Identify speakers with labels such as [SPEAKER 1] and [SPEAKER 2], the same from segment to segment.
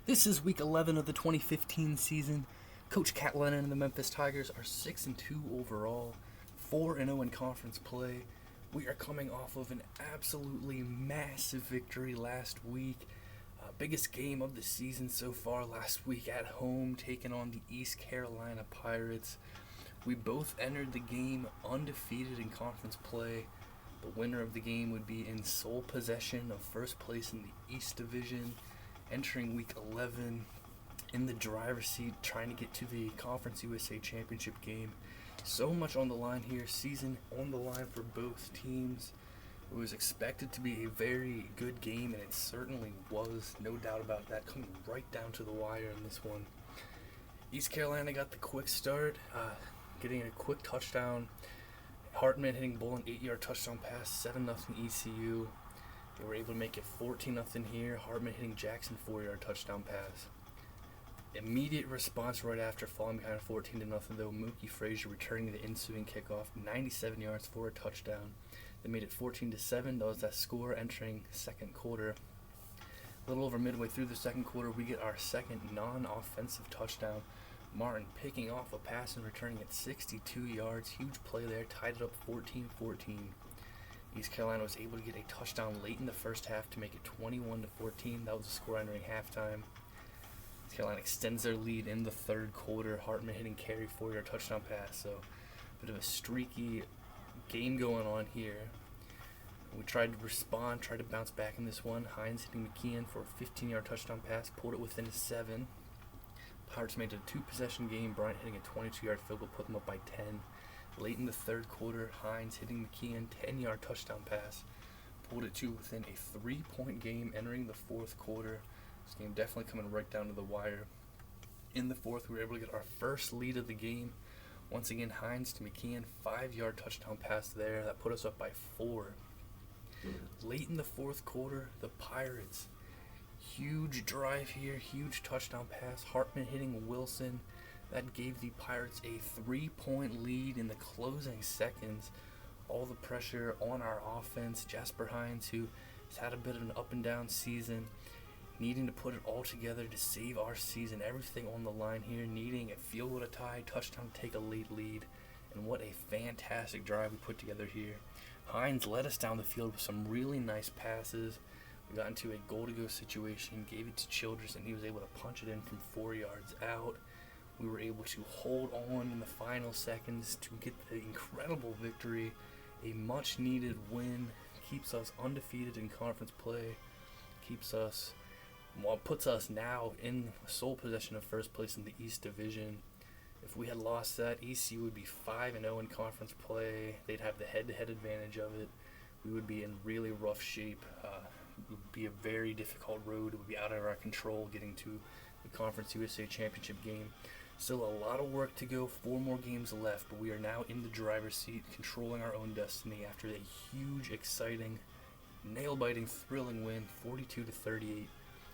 [SPEAKER 1] This is week 11 of the 2015 season. Coach Wk.11 and the Memphis Tigers are 6-2 overall, 4-0 in conference play. We are coming off of an absolutely massive victory last week. Biggest game of the season so far last week at home, taking on the East Carolina Pirates. We both entered the game undefeated in conference play. The winner of the game would be in sole possession of first place in the East Division, entering week 11 in the driver's seat, trying to get to the Conference USA Championship game. So much on the line here, season on the line for both teams. It was expected to be a very good game, and it certainly was, no doubt about that, coming right down to the wire in this one. East Carolina got the quick start, getting a quick touchdown. Hartman hitting Bull an 8-yard touchdown pass, 7-0 ECU. They were able to make it 14-0 here. Hartman hitting Jackson 4-yard touchdown pass. Immediate response right after falling behind 14-0 though. Mookie Frazier returning the ensuing kickoff, 97 yards for a touchdown. They made it 14-7. That was that score entering second quarter. A little over midway through the second quarter, we get our second non-offensive touchdown. Martin picking off a pass and returning it 62 yards. Huge play there, tied it up 14-14. East Carolina was able to get a touchdown late in the first half to make it 21-14. That was the score entering halftime. East Carolina extends their lead in the third quarter. Hartman hitting Carey 4-yard touchdown pass. So a bit of a streaky game going on here. We tried to respond, tried to bounce back in this one. Hines hitting McKeon for a 15-yard touchdown pass, pulled it within 7. Pirates made it a 2-possession game. Bryant hitting a 22-yard field goal, put them up by 10. Late in the third quarter, Hines hitting McKeon, 10-yard touchdown pass, pulled it to within a 3-point game entering the fourth quarter. This game definitely coming right down to the wire. In the fourth, we were able to get our first lead of the game. Once again, Hines to McKeon, 5-yard touchdown pass there. That put us up by 4. Late in the fourth quarter, the Pirates, huge drive here, huge touchdown pass. Hartman hitting Wilson. That gave the Pirates a 3-point lead in the closing seconds. All the pressure on our offense. Jasper Hines, who has had a bit of an up and down season, needing to put it all together to save our season. Everything on the line here, needing a field goal to tie, touchdown to take a late lead. And what a fantastic drive we put together here. Hines led us down the field with some really nice passes. We got into a goal-to-go situation, gave it to Childress, and he was able to punch it in from 4 yards out. We were able to hold on in the final seconds to get the incredible victory. A much-needed win. Keeps us undefeated in conference play. Puts us now in sole possession of first place in the East Division. If we had lost that, ECU would be 5-0 in conference play. They'd have the head-to-head advantage of it. We would be in really rough shape. It would be a very difficult road. It would be out of our control getting to the Conference USA Championship game. Still a lot of work to go, 4 more games left, but we are now in the driver's seat, controlling our own destiny after a huge, exciting, nail-biting, thrilling win, 42-38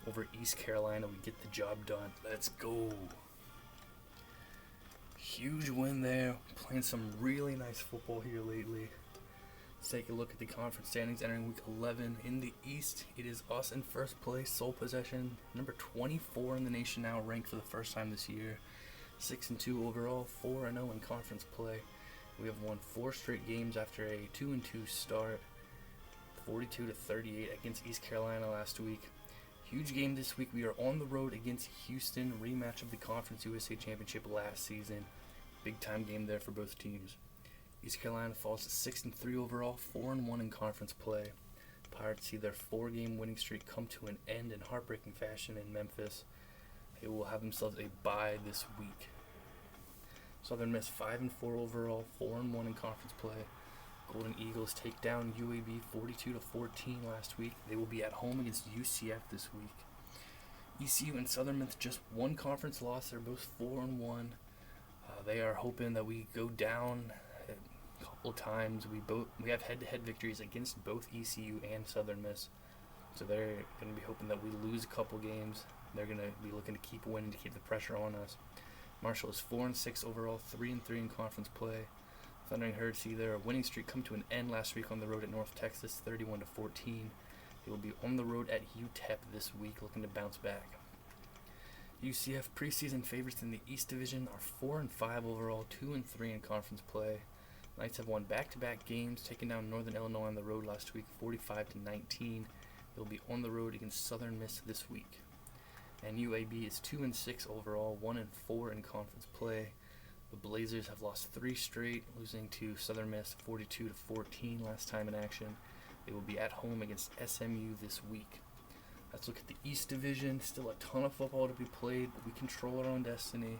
[SPEAKER 1] over East Carolina. We get the job done. Let's go. Huge win there, playing some really nice football here lately. Let's take a look at the conference standings entering week 11. In the East, it is us in first place, sole possession, number 24 in the nation now, ranked for the first time this year. 6-2 overall, 4-0 in conference play. We have won 4 straight games after a 2-2 start, 42-38 against East Carolina last week. Huge game this week. We are on the road against Houston, rematch of the Conference USA Championship last season. Big time game there for both teams. East Carolina falls to 6-3 overall, 4-1 in conference play. Pirates see their 4-game winning streak come to an end in heartbreaking fashion in Memphis. They will have themselves a bye this week. Southern Miss 5-4 overall, 4-1 in conference play. Golden Eagles take down UAB 42-14 last week. They will be at home against UCF this week. ECU and Southern Miss just 1 conference loss. They're both 4-1. They are hoping that we go down a couple of times. We have head-to-head victories against both ECU and Southern Miss. So they're going to be hoping that we lose a couple games. They're going to be looking to keep winning to keep the pressure on us. Marshall is 4-6 overall, 3-3 in conference play. Thundering Herd see their winning streak come to an end last week on the road at North Texas, 31-14. They will be on the road at UTEP this week, looking to bounce back. UCF preseason favorites in the East Division are 4-5 overall, 2-3 in conference play. Knights have won back-to-back games, taking down Northern Illinois on the road last week, 45-19. They'll be on the road against Southern Miss this week. And UAB is 2-6 overall, 1-4 in conference play. The Blazers have lost 3 straight, losing to Southern Miss 42-14 last time in action. They will be at home against SMU this week. Let's look at the East Division. Still a ton of football to be played, but we control our own destiny.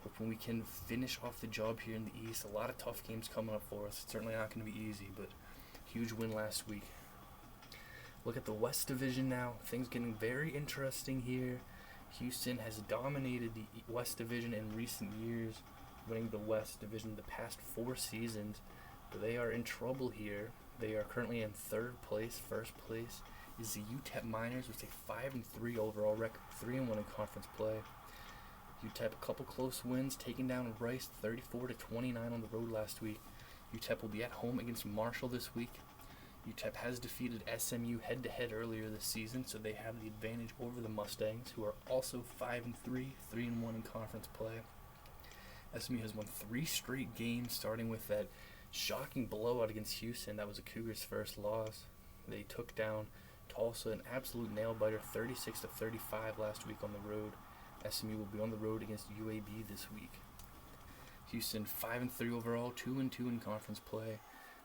[SPEAKER 1] Hoping we can finish off the job here in the East. A lot of tough games coming up for us. It's certainly not going to be easy, but huge win last week. Look at the West Division now. Things getting very interesting here. Houston has dominated the West Division in recent years, winning the West Division the past 4 seasons. But they are in trouble here. They are currently in 3rd place. First place is the UTEP Miners with a 5-3 overall record, 3-1 in conference play. UTEP a couple close wins, taking down Rice 34-29 on the road last week. UTEP will be at home against Marshall this week. UTEP has defeated SMU head-to-head earlier this season, so they have the advantage over the Mustangs, who are also 5-3, 3-1 in conference play. SMU has won 3 straight games, starting with that shocking blowout against Houston. That was a Cougars' first loss. They took down Tulsa, an absolute nail-biter, 36-35 last week on the road. SMU will be on the road against UAB this week. Houston 5-3 overall, 2-2 in conference play.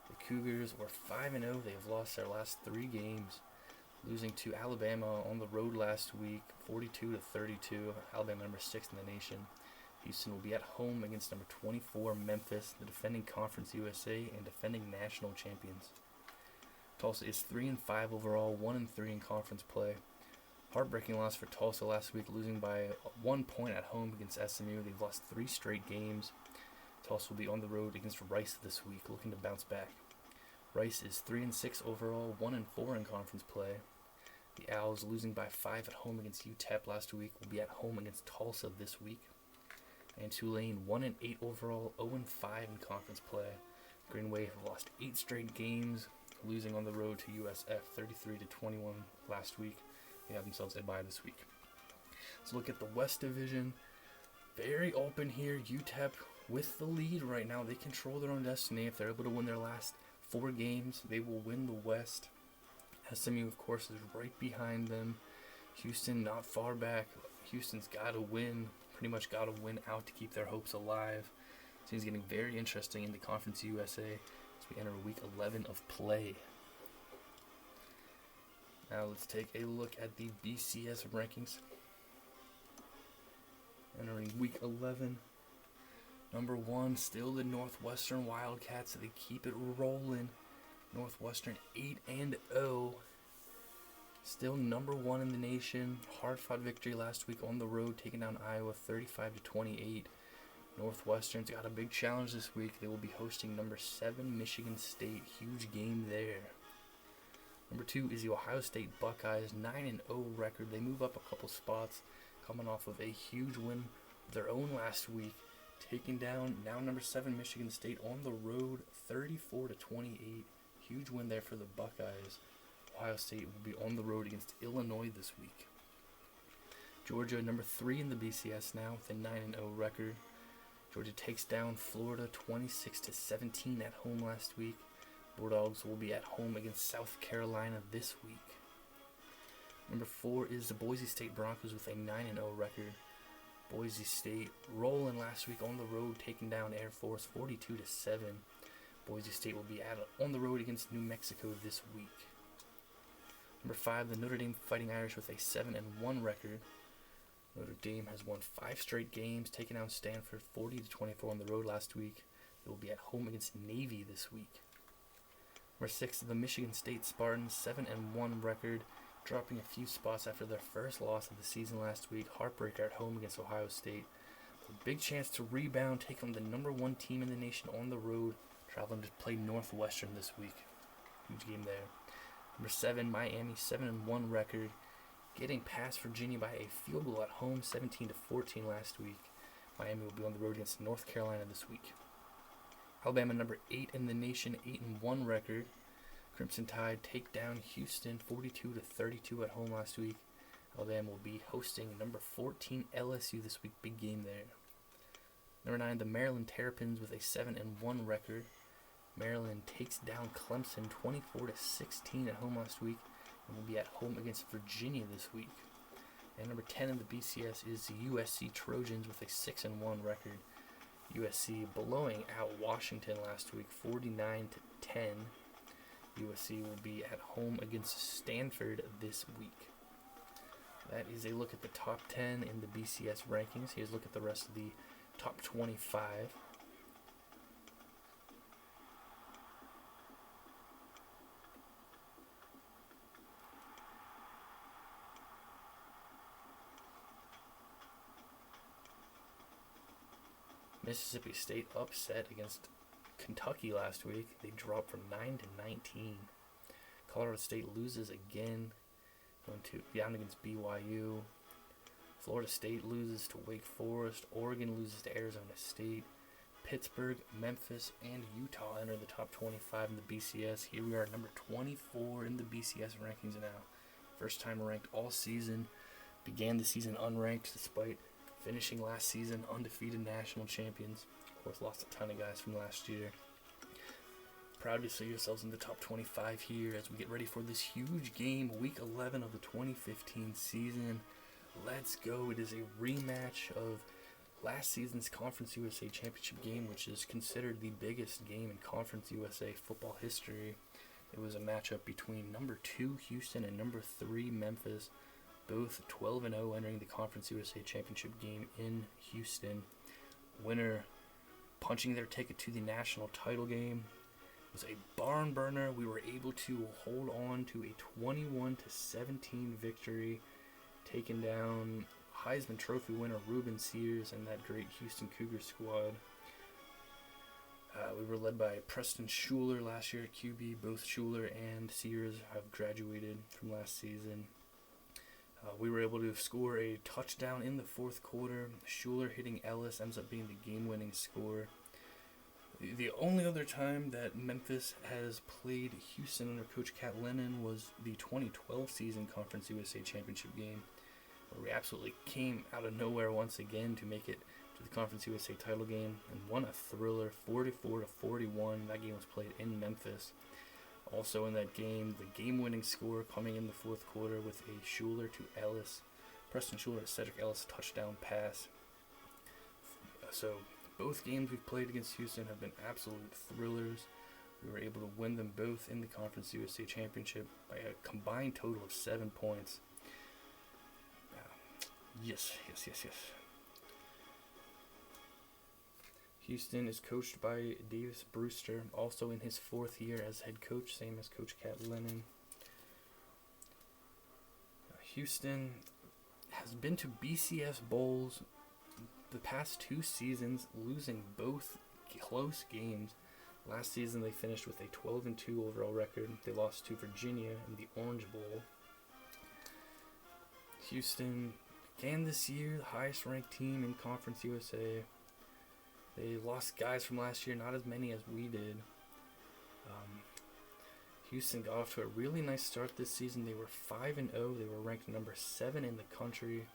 [SPEAKER 1] The Cougars were 5-0. They have lost their last 3 games, losing to Alabama on the road last week, 42-32. Alabama number 6 in the nation. Houston will be at home against number 24 Memphis, the defending Conference USA and defending national champions. Tulsa is 3-5 overall, 1-3 in conference play. Heartbreaking loss for Tulsa last week, losing by 1 point at home against SMU. They've lost 3 straight games. Tulsa will be on the road against Rice this week, looking to bounce back. Rice is 3-6 overall, 1-4 in conference play. The Owls, losing by 5 at home against UTEP last week, will be at home against Tulsa this week. And Tulane, 1-8 overall, 0-5 in conference play. Green Wave have lost 8 straight games, losing on the road to USF 33-21 last week. They have themselves a bye this week. So look at the West Division. Very open here. UTEP with the lead right now. They control their own destiny. If they're able to win their last 4 games, they will win the West. SMU, of course, is right behind them. Houston not far back. Houston's got to win. Pretty much got to win out to keep their hopes alive. Things getting very interesting in the Conference USA as we enter week 11 of play. Now let's take a look at the BCS rankings. Entering week 11. Number 1, still the Northwestern Wildcats. They keep it rolling. Northwestern 8-0. Still number 1 in the nation. Hard-fought victory last week on the road, taking down Iowa 35-28. Northwestern's got a big challenge this week. They will be hosting number 7 Michigan State. Huge game there. Number 2 is the Ohio State Buckeyes, 9-0 record. They move up a couple spots, coming off of a huge win of their own last week, taking down now number 7 Michigan State on the road, 34-28. Huge win there for the Buckeyes. Ohio State will be on the road against Illinois this week. Georgia, number 3 in the BCS now, with a 9-0 record. Georgia takes down Florida 26-17 at home last week. Bulldogs will be at home against South Carolina this week. Number 4 is the Boise State Broncos with a 9-0 record. Boise State rolling last week on the road, taking down Air Force 42-7. Boise State will be on the road against New Mexico this week. Number 5, the Notre Dame Fighting Irish with a 7-1 record. Notre Dame has won 5 straight games, taking down Stanford 40-24 on the road last week. They will be at home against Navy this week. Number 6, the Michigan State Spartans, 7-1 record, dropping a few spots after their first loss of the season last week. Heartbreaker at home against Ohio State. A big chance to rebound, take on the number 1 team in the nation on the road, traveling to play Northwestern this week. Huge game there. Number 7, Miami, 7-1 record, getting past Virginia by a field goal at home, 17-14 last week. Miami will be on the road against North Carolina this week. Alabama, number 8 in the nation, 8-1 record. Crimson Tide take down Houston 42-32 at home last week. Alabama will be hosting number 14 LSU this week. Big game there. Number 9, the Maryland Terrapins with a 7-1 record. Maryland takes down Clemson 24-16 at home last week and will be at home against Virginia this week. And number 10 in the BCS is the USC Trojans with a 6-1 record. USC blowing out Washington last week 49-10. USC will be at home against Stanford this week. That is a look at the top 10 in the BCS rankings. Here's a look at the rest of the top 25. Mississippi State upset against Kentucky last week. They dropped from 9-19. Colorado State loses again, going down against BYU. Florida State loses to Wake Forest. Oregon loses to Arizona State. Pittsburgh, Memphis, and Utah enter the top 25 in the BCS. Here we are at number 24 in the BCS rankings now. First time ranked all season. Began the season unranked despite finishing last season undefeated national champions. Of course, lost a ton of guys from last year. Proud to see yourselves in the top 25 here as we get ready for this huge game, Week 11 of the 2015 season. Let's go. It is a rematch of last season's Conference USA Championship game, which is considered the biggest game in Conference USA football history. It was a matchup between number 2 Houston and number 3 Memphis, both 12-0 entering the Conference USA Championship game in Houston. Winner punching their ticket to the national title game. It was a barn burner. We were able to hold on to a 21-17 victory, taking down Heisman Trophy winner Ruben Sears and that great Houston Cougars squad. We were led by Preston Schuler last year at QB. Both Schuler and Sears have graduated from last season. We were able to score a touchdown in the fourth quarter. Schuler hitting Ellis ends up being the game-winning score. The only other time that Memphis has played Houston under Coach Catlinen was the 2012 season Conference USA Championship game, where we absolutely came out of nowhere once again to make it to the Conference USA title game and won a thriller 44-41. That game was played in Memphis. Also in that game, the game-winning score coming in the fourth quarter with a Schuler to Ellis, Preston Schuler to Cedric Ellis touchdown pass. So both games we've played against Houston have been absolute thrillers. We were able to win them both in the Conference USA Championship by a combined total of 7 points. Yes. Houston is coached by Davis Brewster, also in his 4th year as head coach, same as Coach Catlinen. Houston has been to BCS Bowls the past 2 seasons, losing both close games. Last season they finished with a 12-2 overall record. They lost to Virginia in the Orange Bowl. Houston began this year the highest ranked team in Conference USA. They lost guys from last year, not as many as we did. Houston got off to a really nice start this season. They were 5-0. They were ranked number 7 in the country.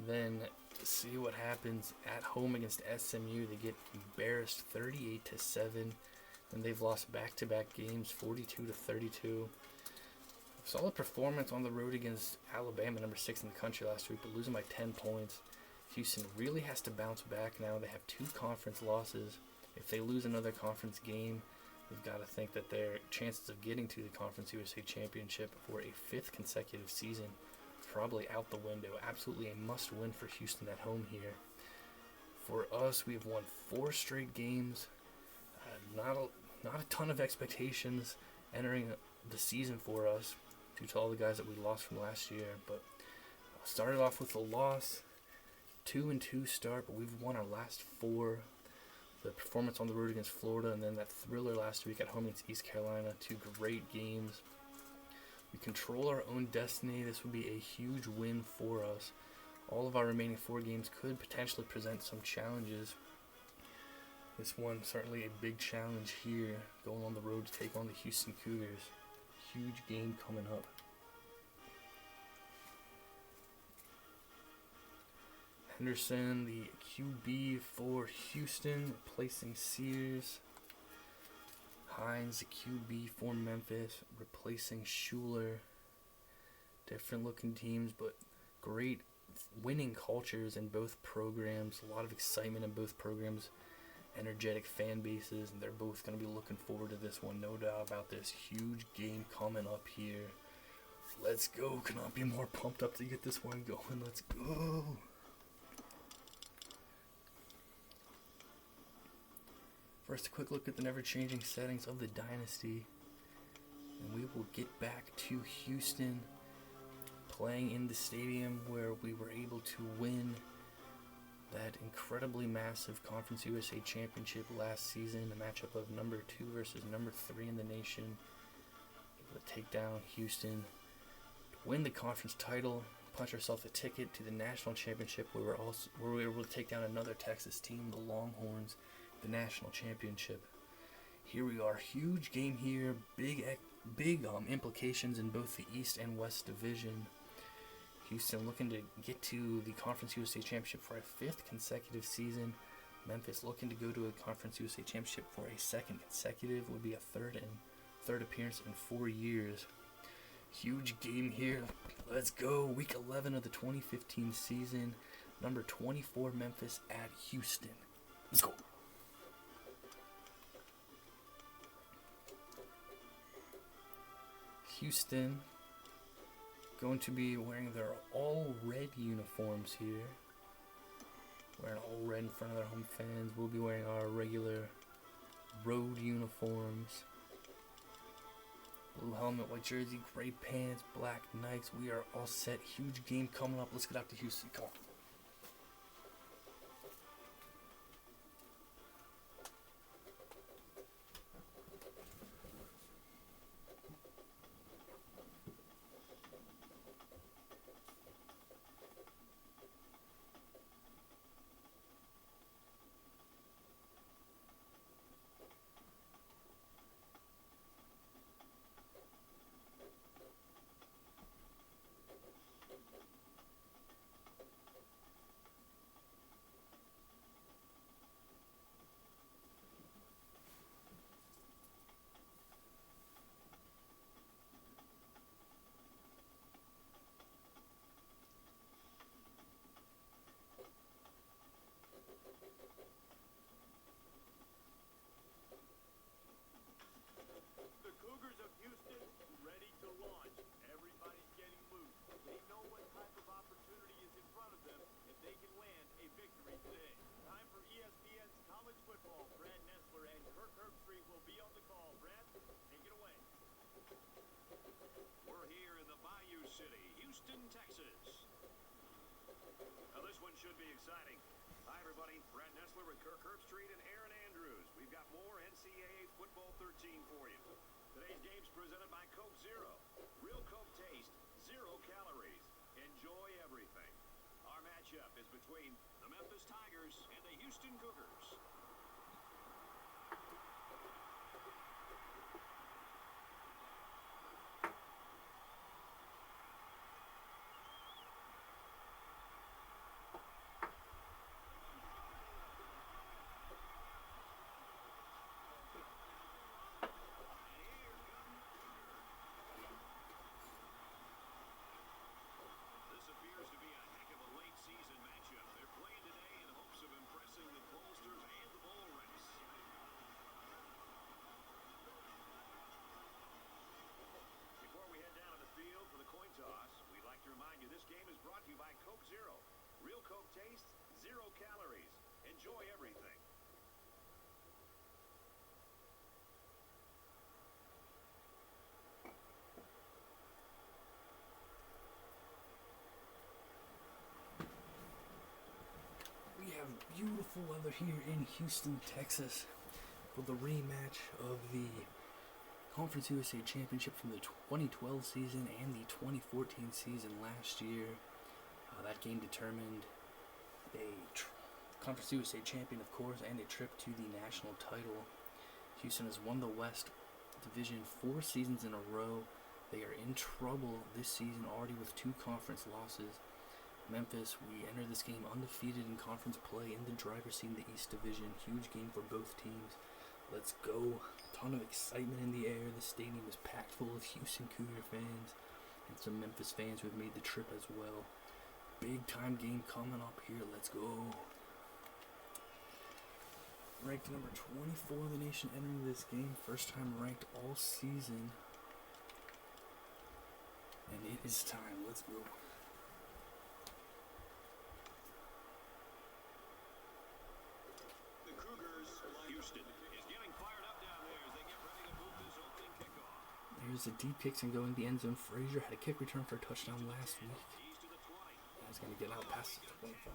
[SPEAKER 1] Then see what happens at home against SMU. They get embarrassed 38-7. Then they've lost back-to-back games 42-32. Solid performance on the road against Alabama, number 6 in the country last week, but losing by 10 points. Houston really has to bounce back now. They have 2 conference losses. If they lose another conference game, we've got to think that their chances of getting to the Conference USA Championship for a 5th consecutive season probably out the window. Absolutely a must-win for Houston at home here. For us, we have won 4 straight games. Not a ton of expectations entering the season for us due to all the guys that we lost from last year. But started off with a loss. 2-2 start, but we've won our last 4. The performance on the road against Florida, and then that thriller last week at home against East Carolina. 2 great games. We control our own destiny. This would be a huge win for us. All of our remaining 4 games could potentially present some challenges. This one certainly a big challenge here, going on the road to take on the Houston Cougars. Huge game coming up. Henderson, the QB for Houston, replacing Sears. Hines, the QB for Memphis, replacing Schuler. Different looking teams, but great winning cultures in both programs. A lot of excitement in both programs. Energetic fan bases, and they're both going to be looking forward to this one, no doubt about this huge game coming up here. Let's go. Cannot be more pumped up to get this one going. Let's go. First, a quick look at the never-changing settings of the dynasty, and we will get back to Houston, playing in the stadium where we were able to win that incredibly massive Conference USA Championship last season, a matchup of number 2 versus number 3 in the nation. Able to take down Houston, to win the conference title, punch ourselves a ticket to the national championship, where we were able to take down another Texas team, the Longhorns, the national championship. Here we are, huge game here, big implications in both the East and West Division. Houston looking to get to the Conference USA Championship for a 5th consecutive season. Memphis looking to go to a Conference USA Championship for a 2nd consecutive, would be a third appearance in 4 years. Huge game here. Let's go. Week 11 of the 2015 season. Number 24 Memphis at Houston. Let's go. Houston going to be wearing their all red uniforms here. Wearing all red in front of their home fans. We'll be wearing our regular road uniforms. Blue helmet, white jersey, gray pants, black Nikes. We are all set. Huge game coming up. Let's get out to Houston. Come on.
[SPEAKER 2] The Cougars of Houston ready to launch. Everybody's getting loose. They know what type of opportunity is in front of them if they can land a victory today. Time for ESPN's college football. Brad Nessler and Kirk Herbstreit will be on the call. Brad, take it away.
[SPEAKER 3] We're here in the Bayou City, Houston, Texas. Now this one should be exciting. Hi everybody, Brad Nessler with Kirk Herbstreit and Aaron Andrews. We've got more NCAA Football 13 for you. Today's game's presented by Coke Zero. Real Coke taste, 0 calories. Enjoy everything. Our matchup is between the Memphis Tigers and the Houston Cougars. Brought to you by Coke Zero. Real Coke taste, 0 calories. Enjoy everything.
[SPEAKER 1] We have beautiful weather here in Houston, Texas, for the rematch of the Conference USA Championship from the 2012 season and the 2014 season last year. That game determined a Conference USA champion, of course, and a trip to the national title. Houston has won the West Division 4 seasons in a row. They are in trouble this season already with 2 conference losses. Memphis, we enter this game undefeated in conference play in the driver's seat in the East Division. Huge game for both teams. Let's go. Ton of excitement in the air. The stadium is packed full of Houston Cougar fans and some Memphis fans who have made the trip as well. Big time game coming up here. Let's go. Ranked number 24 in the nation entering this game. First time ranked all season. And it is time. Let's go.
[SPEAKER 3] The Cougars, Houston, is getting fired up down there as they get ready to move this opening kickoff.
[SPEAKER 1] There's a deep kick and going to the end zone. Frazier had a kick return for a touchdown last week.
[SPEAKER 3] He's to the 20.
[SPEAKER 1] He's going to get out past the 25.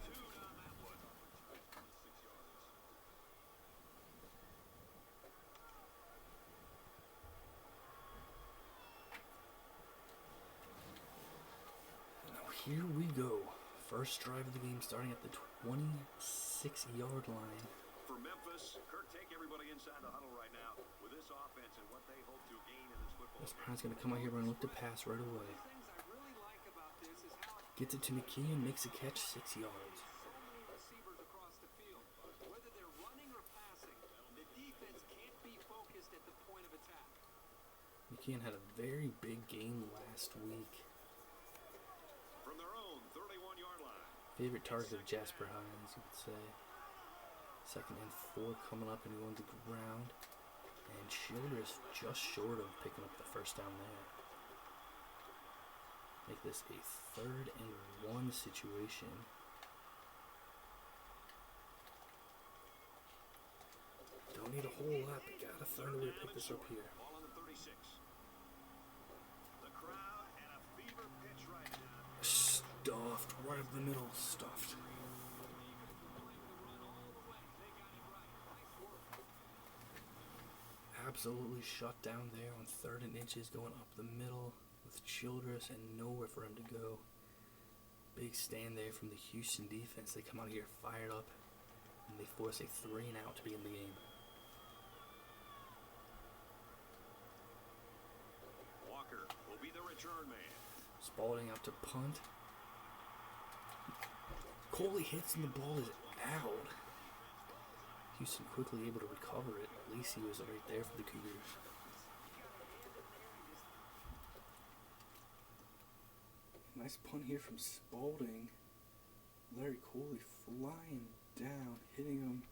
[SPEAKER 1] Now here we go. First drive of the game starting at the 26-yard line.
[SPEAKER 3] For Memphis, Kirk, take everybody inside the huddle right now with this offense and what they hope to gain in this football
[SPEAKER 1] West
[SPEAKER 3] game.
[SPEAKER 1] Brown's going to come out here and look to pass right away.
[SPEAKER 4] Things I really like about this is how
[SPEAKER 1] Gets it to McKee and makes a catch 6 yards.
[SPEAKER 4] so many receivers across the field. Whether they're running or passing, the defense can't be focused at the point of attack.
[SPEAKER 1] McKeon had a very big game last week.
[SPEAKER 3] From their own 31-yard line.
[SPEAKER 1] Favorite target of Jasper Hines, you could say. 2nd and 4 coming up and going to the ground. And Childress just short of picking up the first down there. Make this a 3rd and 1 situation. Don't need a whole lot, but gotta find a way to pick this up here.
[SPEAKER 3] Ball on the 36. The crowd and a fever pitch right now.
[SPEAKER 1] Stuffed, right up the middle, stuffed. Absolutely shut down there on 3rd and inches, going up the middle with Childress and nowhere for him to go. Big stand there from the Houston defense. They come out here fired up and they force a 3 and out to begin the game.
[SPEAKER 3] Walker will be the return man.
[SPEAKER 1] Spalding out to punt. Coley hits and the ball is out. Houston quickly able to recover it. Lacey was right there for the Cougars. Nice punt here from Spalding. Larry Coley flying down, hitting him.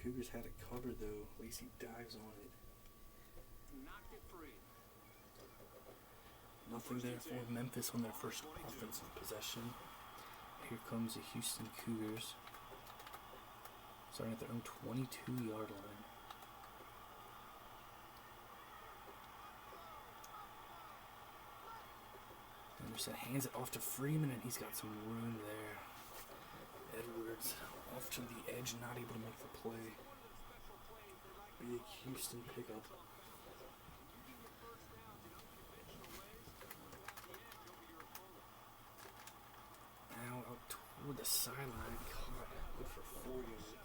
[SPEAKER 1] Cougars had it covered though. Lacey dives on it.
[SPEAKER 4] Knocked it free.
[SPEAKER 1] Nothing there for Memphis on their first offensive possession. Here comes the Houston Cougars. Starting at their own 22-yard line. Anderson hands it off to Freeman, and he's got some room there. Edwards off to the edge, not able to make the play. Big Houston pickup. Now out toward the sideline, caught. Good for 4 yards.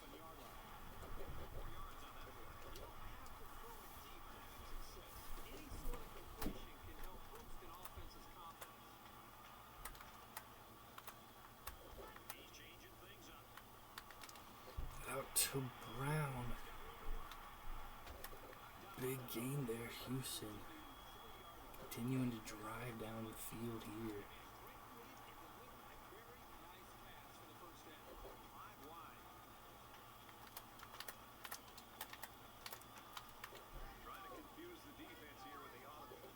[SPEAKER 3] He's changing things up.
[SPEAKER 1] Out to Brown. Big gain there, Houston. Continuing to drive down the field here.
[SPEAKER 3] Trying to confuse the defense here with the audible.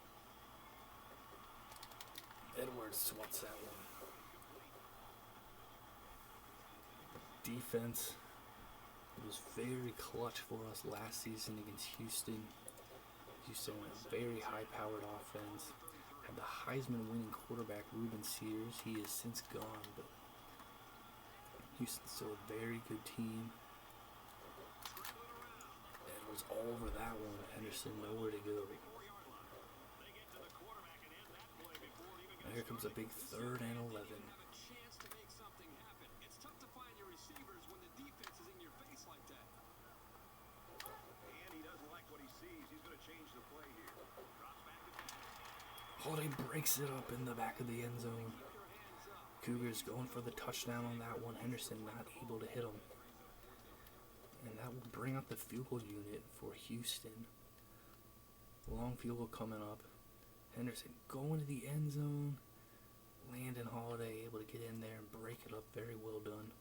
[SPEAKER 1] Edwards swats that one. Defense was very clutch for us last season against Houston. Houston, a very high-powered offense. Had the Heisman-winning quarterback Ruben Sears. He is since gone, but Houston's still a very good team. Edwards all over that one. Henderson nowhere to go.
[SPEAKER 3] They get to the quarterback and end that play before it even
[SPEAKER 1] Now here comes a big 3rd and 11.
[SPEAKER 4] Have a chance to make something happen. It's tough to find your receivers when the defense is in your face like that.
[SPEAKER 3] And he doesn't like what he sees. He's going to change the play here. Drops back to pass.
[SPEAKER 1] Holiday breaks it up in the back of the end zone.
[SPEAKER 4] Keep your hands up.
[SPEAKER 1] Cougars going for the touchdown on that one. Henderson not able to hit him. And that will bring up the field goal unit for Houston. Long field goal coming up. Henderson going to the end zone. Landon Holiday able to get in there and break it up. Very well done.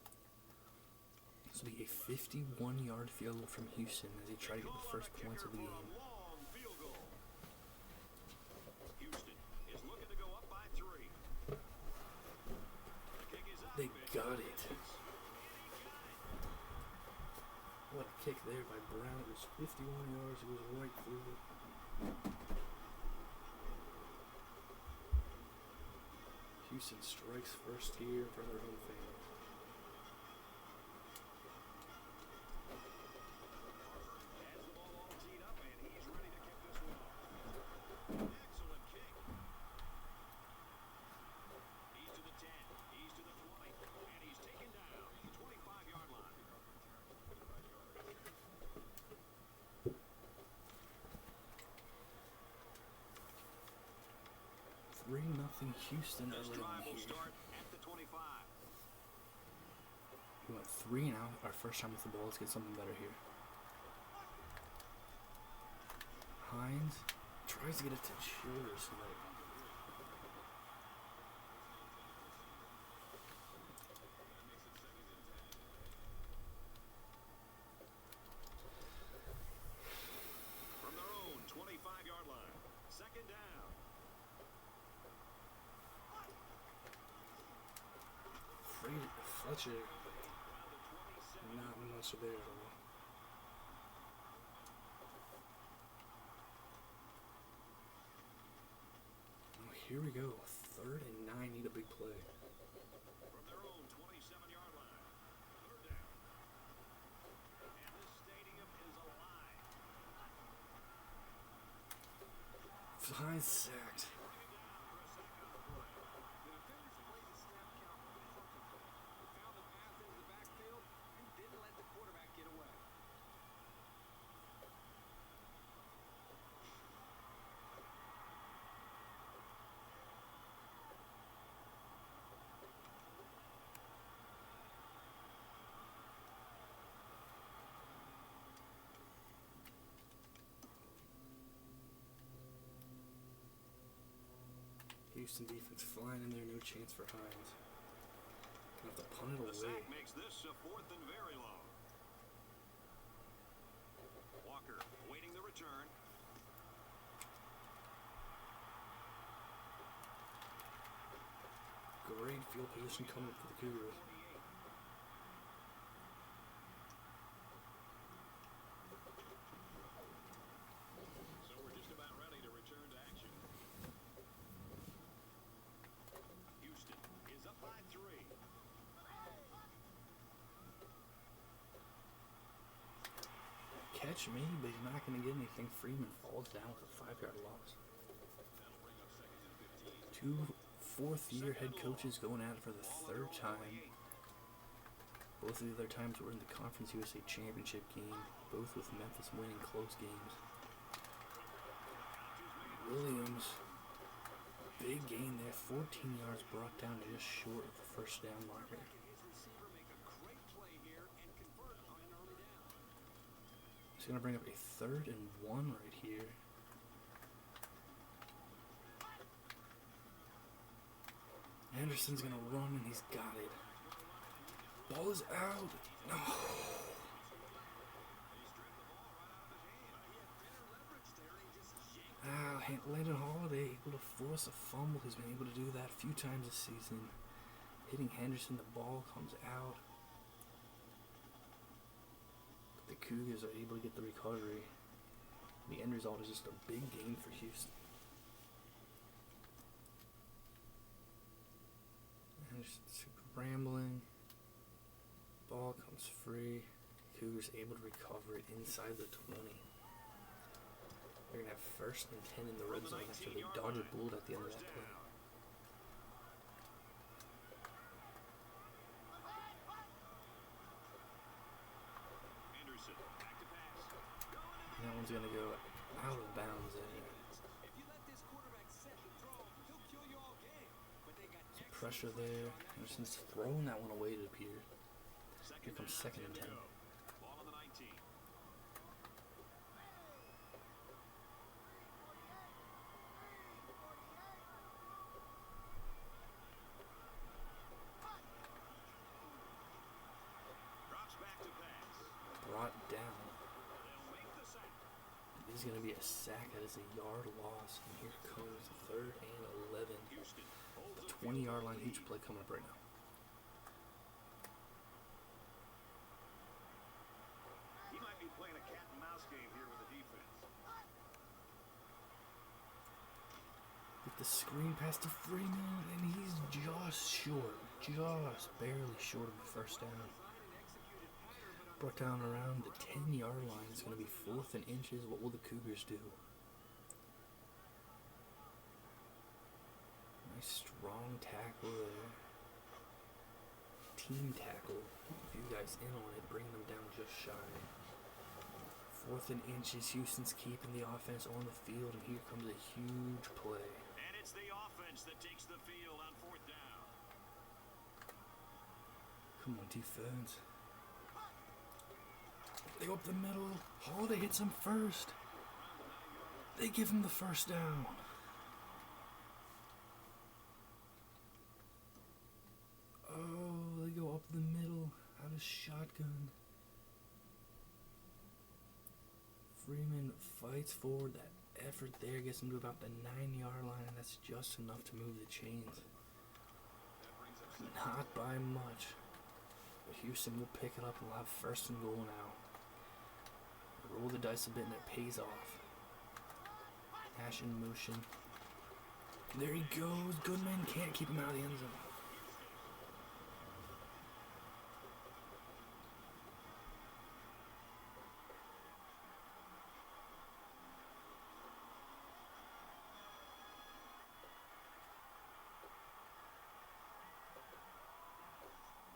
[SPEAKER 1] This will be a 51-yard field goal from Houston as they try to get the first points of the game. They got it. What a kick there by Brown. It was 51 yards. It was right through it. Houston strikes first here for their home fans. Nothing Houston early on here. We went 3 and out. Our first time with the ball. Let's get something better here. Hines tries to get it to Childers.
[SPEAKER 3] From their own 25-yard line. Second down.
[SPEAKER 1] Fletcher, not much there at all. Oh, here we go. 3rd and 9. Need a big play.
[SPEAKER 3] From their own 27-yard line. Third down. And this stadium is alive.
[SPEAKER 1] Hines sacked. Houston defense flying in there, no chance for Hines. Gonna have to punt it away.
[SPEAKER 3] The sack makes this a 4th and very long. Walker waiting the return.
[SPEAKER 1] Great field position coming for the Cougars.
[SPEAKER 3] So we're just about ready to return to action. Houston is up by 3.
[SPEAKER 1] Catch me, but he's not going to get anything. Freeman falls down with a 5-yard loss. Two fourth-year head coaches going at it for the 3rd time. Both of the other times were in the Conference USA Championship game, both with Memphis winning close games. Williams, big gain there, 14 yards, brought down just short of the first down marker. It's going to bring up a 3rd and 1 right here. Anderson's going to run, and he's got it. Ball is out. No. Landon Holiday able to force a fumble. He's been able to do that a few times this season. Hitting Henderson, the ball comes out. The Cougars are able to get the recovery. The end result is just a big gain for Houston. Rambling. Ball comes free. Cougars able to recover it inside the 20. They're going to have 1st and 10 in the red zone after they dodge a bullet at the end of that play. And that one's going to go out of bounds there. pressure there. Anderson's throwing that one away, it appears. Here comes 2nd and 10.
[SPEAKER 3] Ball on the 19. Drops back to pass.
[SPEAKER 1] Brought down.
[SPEAKER 3] They'll make the sack.
[SPEAKER 1] It is going to be a sack. That is a yard loss. And here comes 3rd and 11.
[SPEAKER 3] Houston holds
[SPEAKER 1] The
[SPEAKER 3] a
[SPEAKER 1] 20-yard line. Huge play coming up right now.
[SPEAKER 3] He might be playing a cat and mouse game here with the defense.
[SPEAKER 1] With the screen pass to Freeman, and he's just short. Just barely short of the first down. Brought down around the 10-yard line. It's going to be 4th and inches. What will the Cougars do? Nice strong tackle there. Team tackle. A few guys in on it, bringing them down just shy. 4th and inches. Houston's keeping the offense on the field, and here comes a huge play.
[SPEAKER 3] And it's the offense that takes the field on 4th down.
[SPEAKER 1] Come on, defense. They go up the middle. Holiday hits him first. They give him the first down. Oh, they go up the middle out of shotgun. Freeman fights forward. That effort there gets him to about the 9-yard line, and that's just enough to move the chains. Not by much. But Houston will pick it up and we'll have 1st and goal now. Roll the dice a bit and it pays off. Nash in motion. There he goes. Goodman can't keep him out of the end zone.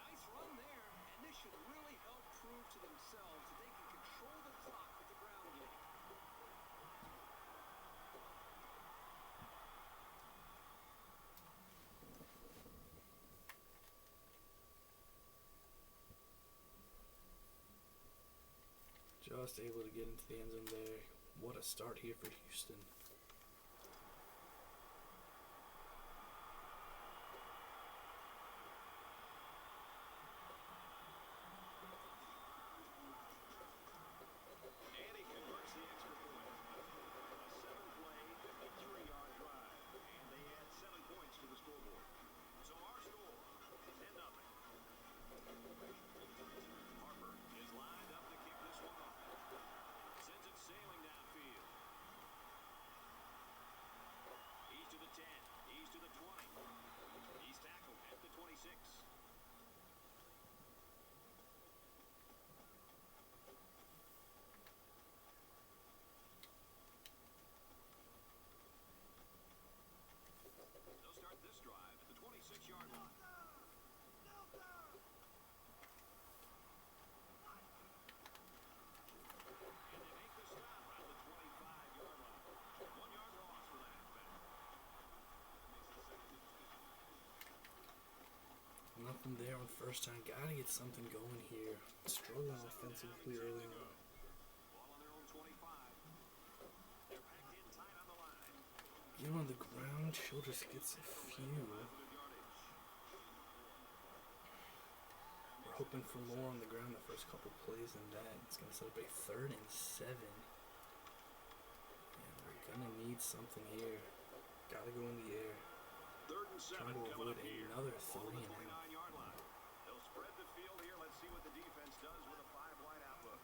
[SPEAKER 4] Nice run there, and this should really help prove to themselves that they can control the clock with the ground game.
[SPEAKER 1] Just able to get into the end zone there. What a start here for Houston.
[SPEAKER 3] And he converts the extra point. A 7-play, 53-yard drive. And they add 7 points to the scoreboard. So our score, 10-0. Harper is lined up to kick this one off. Sends it sailing downfield. He's to the 10. He's to the 20. He's tackled at the 26. They'll start this drive at the 26-yard line. And they make the stop at the 25-yard line. 1-yard loss for the halfback.
[SPEAKER 1] Nothing there on 1st down. Gotta get something going here. Struggling offensively early on.
[SPEAKER 3] Ball on their own 25. They're packed in tight on the line.
[SPEAKER 1] Get on the ground. Childress gets a few. We're hoping for more on the ground the first couple plays than that. It's going to set up a 3rd and 7. And we're going to need something here. Got to go in the air.
[SPEAKER 3] 3rd and 7
[SPEAKER 1] Trying to
[SPEAKER 3] coming
[SPEAKER 1] avoid
[SPEAKER 3] up here.
[SPEAKER 1] another
[SPEAKER 3] Ball on
[SPEAKER 1] 3
[SPEAKER 3] the
[SPEAKER 1] and out.
[SPEAKER 3] 29-yard line. They'll spread the field here. Let's see what the defense does with a 5-wide outlook.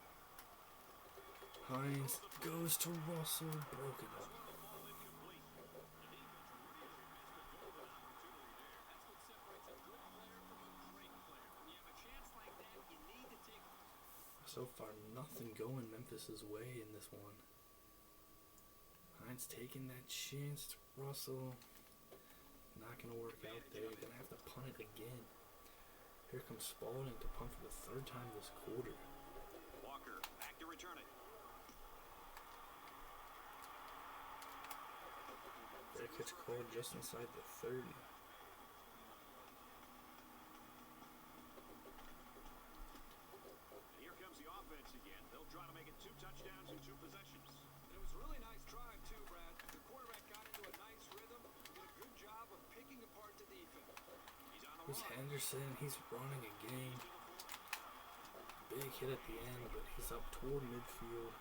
[SPEAKER 1] Hines goes to Russell. Broken up.
[SPEAKER 3] The ball incomplete. The defense really has missed a goal line opportunity there.
[SPEAKER 4] That's what separates a good player from a great player. When you have a chance like that, you need to take it.
[SPEAKER 1] So far, nothing going Memphis's way in this one. Hines taking that chance to Russell. Not going to work out there. You're going to have to punt it again. Here comes Spalding to punt for the 3rd time this quarter.
[SPEAKER 3] Walker back to return it.
[SPEAKER 1] Fair catch called just inside the 30.
[SPEAKER 4] was a really nice drive, too, Brad. The quarterback got into a nice rhythm, did a good job of picking apart the defense. He's on the
[SPEAKER 1] There's
[SPEAKER 4] run.
[SPEAKER 1] Henderson. He's running again. Big hit at the end, but he's up toward midfield.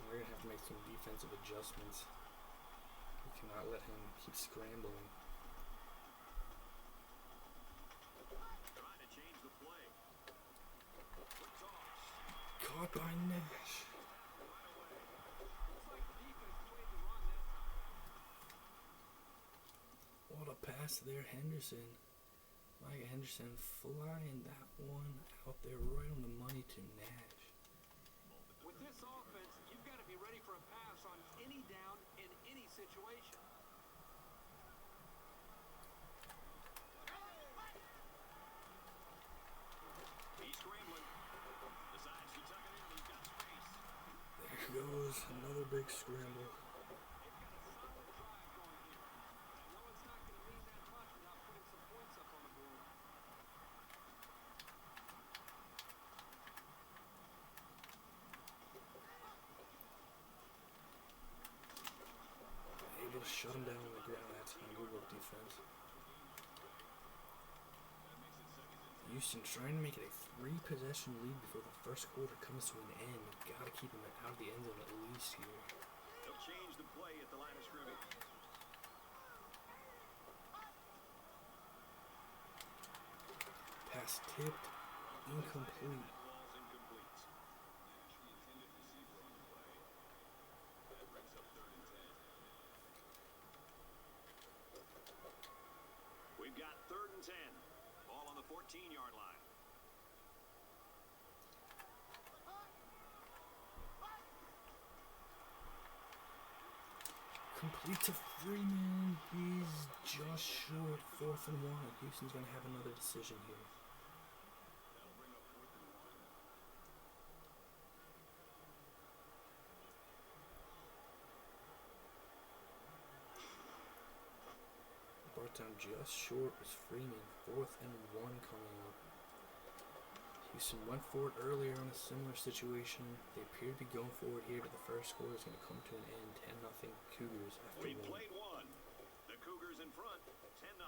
[SPEAKER 1] And we're going to have to make some defensive adjustments. We cannot let him keep scrambling.
[SPEAKER 3] Trying to change the play. Quick toss.
[SPEAKER 1] Caught by Nash.
[SPEAKER 4] Looks like the defense played the run that time.
[SPEAKER 1] What a pass there, Henderson. Mike Henderson flying that one out there right on the money to Nash.
[SPEAKER 4] With this offense, you've got to be ready for a pass on any down in any situation.
[SPEAKER 3] He's scrambling. Decides to tuck it in. He's got space.
[SPEAKER 1] There goes another big scramble.
[SPEAKER 4] They've got a solid drive going here. I know it's not going to mean that much without putting some points up on the board.
[SPEAKER 1] Able to shut him down on the ground that time. Good work, defense. Houston trying to make it a 3-possession lead before the first quarter comes to an end. Gotta keep him out of the end zone at least here.
[SPEAKER 3] They'll change the play at the line of scrimmage.
[SPEAKER 1] Pass tipped, incomplete.
[SPEAKER 3] Ball's incomplete. We've got 3rd and 10. Ball on the 14-yard line.
[SPEAKER 1] Complete to Freeman. He's just short. 4th and 1. Houston's going to have another decision here. Brought down just short was Freeman. 4th and 1 coming up. Houston went for it earlier on a similar situation. They appear to be going forward here, but the first quarter is going to come to an end. 10-0 Cougars after
[SPEAKER 3] We
[SPEAKER 1] 1.
[SPEAKER 3] played one. The Cougars in front, 10-0.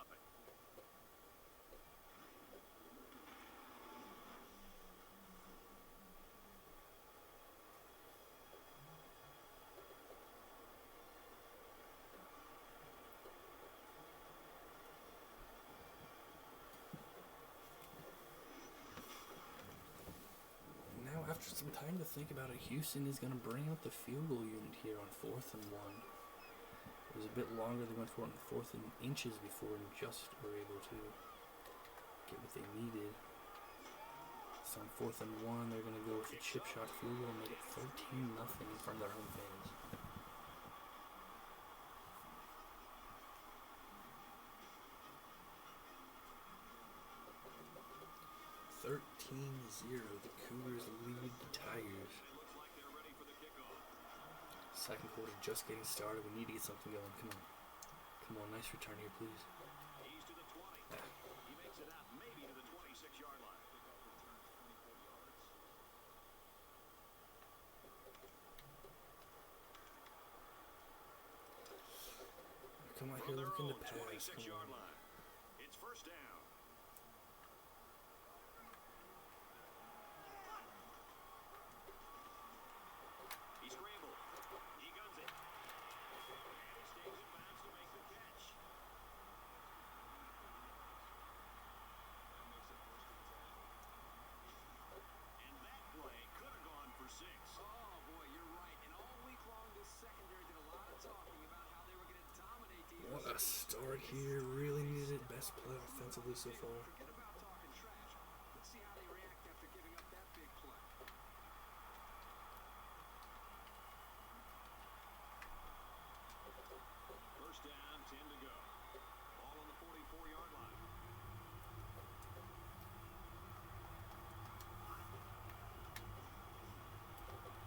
[SPEAKER 1] Now, after some time to think about it, Houston is going to bring out the field goal unit here on 4th and 1. It was a bit longer. They went for it on 4th and inches before and just were able to get what they needed. So on 4th and 1, they're going to go with a chip shot field goal and make it 13-0 in front of their own fans. The Cougars lead the Tigers.
[SPEAKER 3] Looks like they're ready for the kickoff.
[SPEAKER 1] Second quarter just getting started. We need to get something going. Come on. Come on, nice return here, please.
[SPEAKER 3] He's to the 20. He makes it out maybe to the 26-yard line.
[SPEAKER 1] Come out
[SPEAKER 3] From
[SPEAKER 1] here
[SPEAKER 3] their
[SPEAKER 1] looking to
[SPEAKER 3] own
[SPEAKER 1] pass.
[SPEAKER 3] 26-yard
[SPEAKER 1] Come on.
[SPEAKER 3] line. It's first down. He scrambled. He guns it. And he stays in bounds to make the catch. And that play could have gone for 6.
[SPEAKER 4] Oh, boy, you're right. And all week long, this secondary did a lot of talking about how they were going to dominate the
[SPEAKER 1] What a start here. Really needed it. Best play offensively so far.
[SPEAKER 4] Forget about talking trash. Let's see how they react after giving up that big play.
[SPEAKER 3] First down, 10 to go. Ball on the 44-yard line.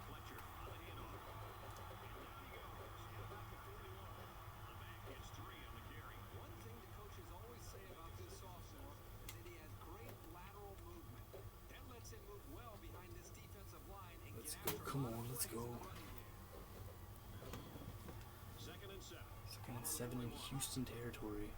[SPEAKER 3] Fletcher on the handoff. And down he goes at about the 41. The back gets 3 on the carry.
[SPEAKER 4] One thing the coaches always say about this sophomore is that
[SPEAKER 1] Let's go.
[SPEAKER 3] Second and 7.
[SPEAKER 1] Second and 7 in Houston territory.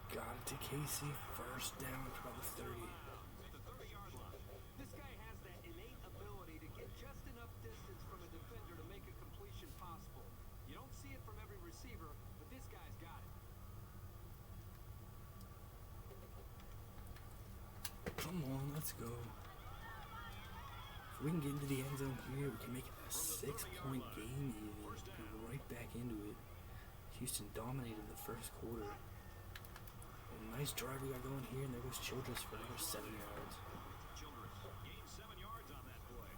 [SPEAKER 1] Got it to Casey. First down for the 30.
[SPEAKER 4] At the 30-yard line. This guy has that innate ability to get just enough distance from a defender to make a completion possible. You don't see it from every receiver, but this guy's got it.
[SPEAKER 1] Come on, let's go. If we can get into the end zone here, we can make it a 6-point game even. Be right back into it. Houston dominated the first quarter. A nice drive we got going here, and there goes Childress for another 7 yards.
[SPEAKER 3] Childress gained 7 yards on that play.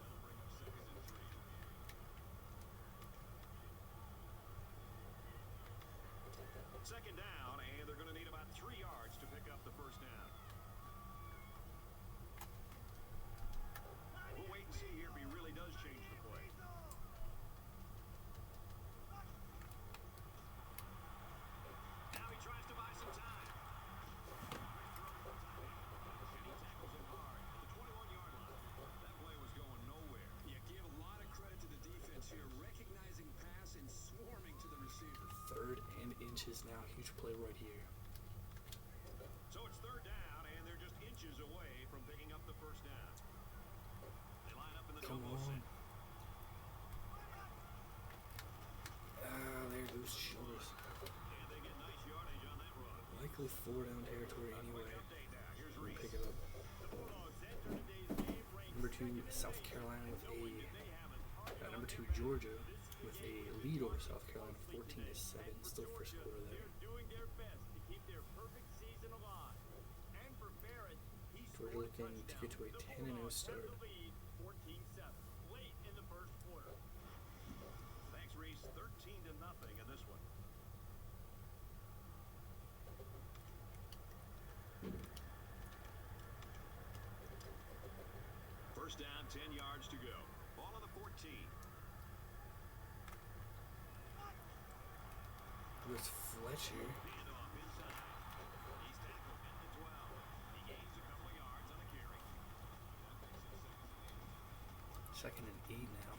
[SPEAKER 3] That'll bring up second and 3. Second down, and they're going to need about 3 yards to pick up the first down. We'll wait and see here if he really does change the play. Now he tries to buy some time. And he tackles him hard at the 21-yard line. That play was going nowhere.
[SPEAKER 4] You give a lot of credit to the defense here, recognizing pass and swarming to the receiver.
[SPEAKER 1] 3rd and inches now. Huge play right here.
[SPEAKER 3] So it's third down, and they're just inches away from picking up the first down. They line up in the
[SPEAKER 1] Come
[SPEAKER 3] Togo
[SPEAKER 1] on.
[SPEAKER 3] set.
[SPEAKER 1] There goes Childress.
[SPEAKER 3] And they get nice yardage on that run.
[SPEAKER 1] Likely 4-down territory anyway.
[SPEAKER 3] Quick update now. Here's
[SPEAKER 1] We'll
[SPEAKER 3] Reese.
[SPEAKER 1] pick it up.
[SPEAKER 2] The Bulldogs enter today's game ranked
[SPEAKER 1] Number 2,
[SPEAKER 2] second in the
[SPEAKER 1] South
[SPEAKER 2] nation,
[SPEAKER 1] Carolina with
[SPEAKER 2] and knowing
[SPEAKER 1] a
[SPEAKER 2] that they have a target
[SPEAKER 1] number
[SPEAKER 2] on
[SPEAKER 1] 2,
[SPEAKER 2] their
[SPEAKER 1] Georgia
[SPEAKER 2] back, this is
[SPEAKER 1] with
[SPEAKER 2] the
[SPEAKER 1] a
[SPEAKER 2] game
[SPEAKER 1] lead over
[SPEAKER 2] Georgia
[SPEAKER 1] South Carolina,
[SPEAKER 2] closely
[SPEAKER 1] 14-7.
[SPEAKER 2] today. And
[SPEAKER 1] Still
[SPEAKER 2] for
[SPEAKER 1] first
[SPEAKER 2] Georgia,
[SPEAKER 1] quarter there.
[SPEAKER 2] they're doing their best to keep their perfect season alive. And for Barrett, he
[SPEAKER 1] Georgia
[SPEAKER 2] scored
[SPEAKER 1] looking to get to a
[SPEAKER 2] touchdown.
[SPEAKER 1] 10-0
[SPEAKER 2] The Bulldogs
[SPEAKER 1] start.
[SPEAKER 2] have the lead 14-7 late in the first quarter.
[SPEAKER 3] Thanks, Reese. 13-0 in this one. First down, 10 yards to go. Ball on the 14.
[SPEAKER 1] There's Fletcher.
[SPEAKER 3] Handoff inside. He's tackled at the 12. He gains a couple of yards on a carry.
[SPEAKER 1] Second and 8 now.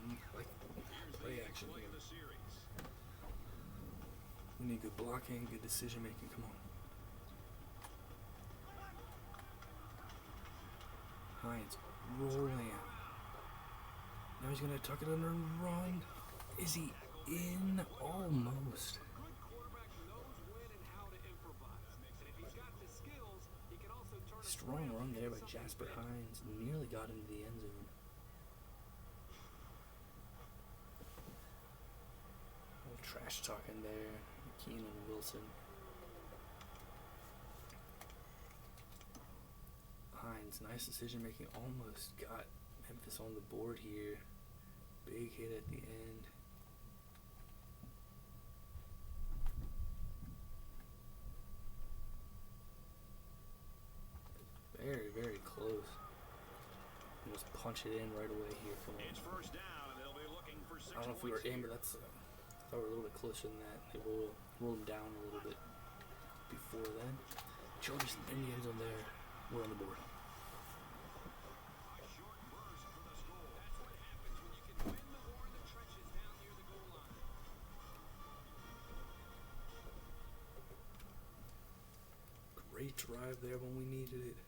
[SPEAKER 1] I like
[SPEAKER 3] Here's
[SPEAKER 1] play
[SPEAKER 3] the
[SPEAKER 1] action
[SPEAKER 3] play
[SPEAKER 1] here.
[SPEAKER 3] of the series.
[SPEAKER 1] We need good blocking, good decision making. Come on. Hines rolling out. Now he's gonna tuck it under and run. Is he in? Almost.
[SPEAKER 4] Good quarterback knows when and how to improvise. And if he's got the skills, he can also turn a
[SPEAKER 1] Strong
[SPEAKER 4] scramble
[SPEAKER 1] run there
[SPEAKER 4] into
[SPEAKER 1] by
[SPEAKER 4] something
[SPEAKER 1] Jasper
[SPEAKER 4] big.
[SPEAKER 1] Hines. Nearly got into the end zone. Little trash talking there. McKean and Wilson. Hines, nice decision making. Almost got Memphis on the board here. Big hit at the end. Very, very close. Just punch it in right away here. Come on.
[SPEAKER 3] It's first down, and they'll be looking for 6
[SPEAKER 1] I don't know if we were
[SPEAKER 3] points
[SPEAKER 1] in,
[SPEAKER 3] here.
[SPEAKER 1] but that's. I thought we were a little bit closer than that. It will roll them down a little bit before then. Childress in the end zone there. We're on the board.
[SPEAKER 3] A short burst for the score.
[SPEAKER 4] That's what happens when you can win the war in the trenches down near the goal line.
[SPEAKER 1] Great drive there when we needed it.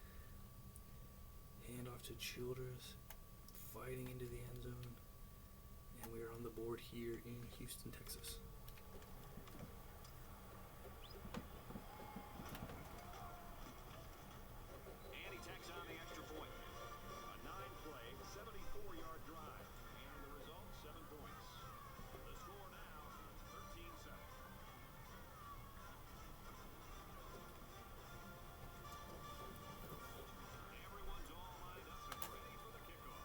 [SPEAKER 1] Hand off to Childress. Fighting into the end zone. And we are on the board here in Houston, Texas.
[SPEAKER 3] And he tacks on the extra point. A 9-play, 74-yard drive. And the result, 7 points. The score now, 13-7. Everyone's all lined up and ready for the kickoff.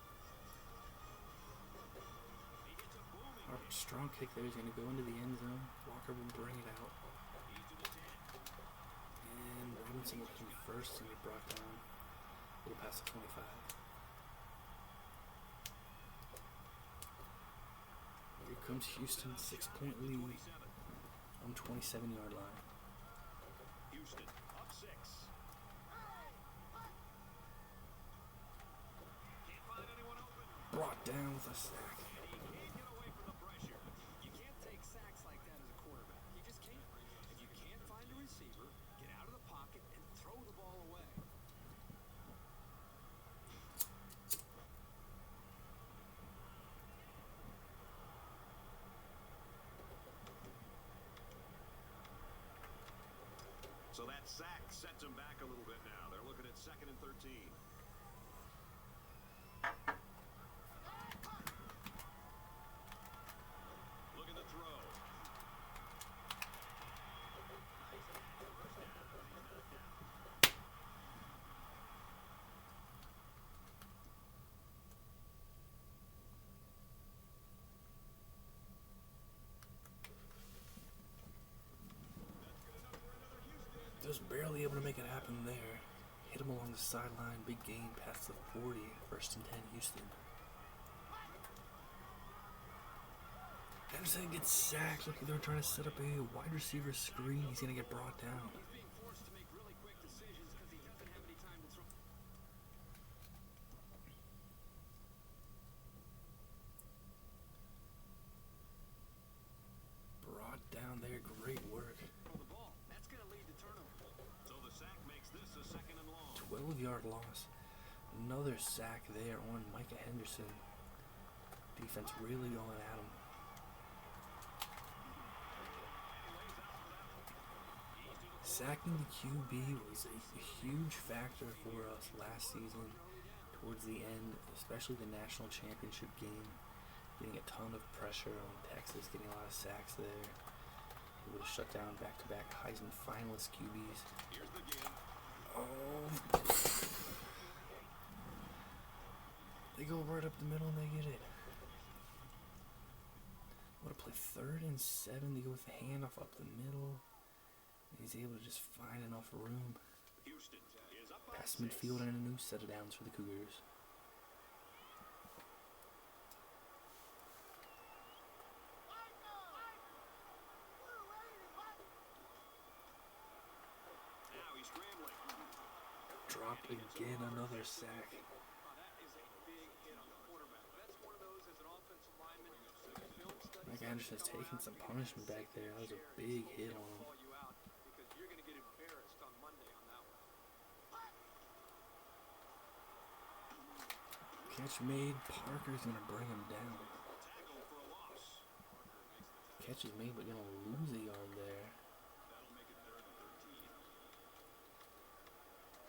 [SPEAKER 3] He gets a booming
[SPEAKER 1] Our
[SPEAKER 3] kick.
[SPEAKER 1] strong kick there is going to go into the end zone. Walker will bring it out.
[SPEAKER 3] He's to the 10.
[SPEAKER 1] And Robinson will come first and get brought down. A little past the 25. Here comes Houston, 6-point lead
[SPEAKER 3] 27.
[SPEAKER 1] on 27-yard line.
[SPEAKER 3] Houston up 6.
[SPEAKER 1] with a sack.
[SPEAKER 4] And he can't get away from the pressure. You can't take sacks like that as a quarterback. You just can't. If you can't find a receiver, get out of the pocket and throw the ball away.
[SPEAKER 3] So that sack sets them back a little bit now. They're looking at 2nd and 13. Look at the throw.
[SPEAKER 1] Just barely able to make it happen there. Hit him along the sideline. Big gain past the 40. 1st and 10, Houston. Anderson gets sacked. Look, they're trying to set up a wide receiver screen. He's going to get brought down.
[SPEAKER 4] He's being forced to make really quick decisions because he doesn't have any time to throw.
[SPEAKER 1] Brought down there. Great work.
[SPEAKER 4] The ball. That's going to lead to turnovers.
[SPEAKER 3] So the sack makes this a 2nd and long.
[SPEAKER 1] 12-yard loss. Another sack there on Micah Henderson. Defense really going at him. Sacking the QB was a huge factor for us last season towards the end, especially the national championship game. Getting a ton of pressure on Texas, getting a lot of sacks there. He would have shut down back-to-back Heisman finalist QBs.
[SPEAKER 3] Here's the game.
[SPEAKER 1] Oh. They go right up the middle and they get it. What a play. 3rd and 7 to go with the handoff up the middle. He's able to just find enough room.
[SPEAKER 3] Houston is up by
[SPEAKER 1] Past
[SPEAKER 3] 6.
[SPEAKER 1] midfield and a new set of downs for the Cougars.
[SPEAKER 3] Now he's scrambling.
[SPEAKER 1] Dropped again, another sack.
[SPEAKER 4] That is a big hit on the quarterback. That's one of those as an offensive lineman. Film studies
[SPEAKER 1] Mike Anderson's taking some punishment back there. That was a big hit on him.
[SPEAKER 4] call you out because you're going to get embarrassed on Monday on that one.
[SPEAKER 1] Catch made. Parker's going to bring him down.
[SPEAKER 3] Tackle for a loss.
[SPEAKER 1] Catch is made, but going to lose a yard there.
[SPEAKER 3] That'll make it 3rd and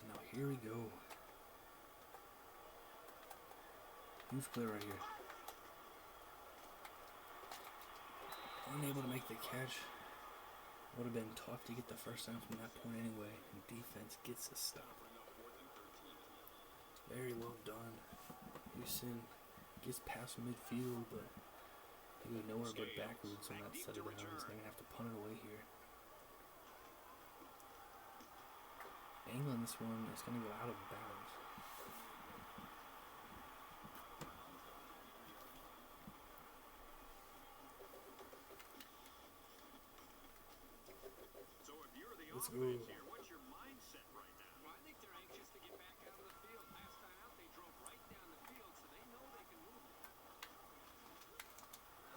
[SPEAKER 3] 13.
[SPEAKER 1] Now here we go. Huge play right here. Unable to make the catch. Would have been tough to get the first down from that point anyway. And defense gets a stop. Very well done. Houston gets past midfield, but they go nowhere but backwards on that set of downs. They're going to have to punt it away here. England, this one is going to go out of bounds.
[SPEAKER 3] So if you're the
[SPEAKER 1] Let's
[SPEAKER 3] offense
[SPEAKER 1] go.
[SPEAKER 3] here, what's your mindset right now?
[SPEAKER 4] Well, I think they're anxious to get back out on the field. Last time out, they drove right down the field, so they know they can move it.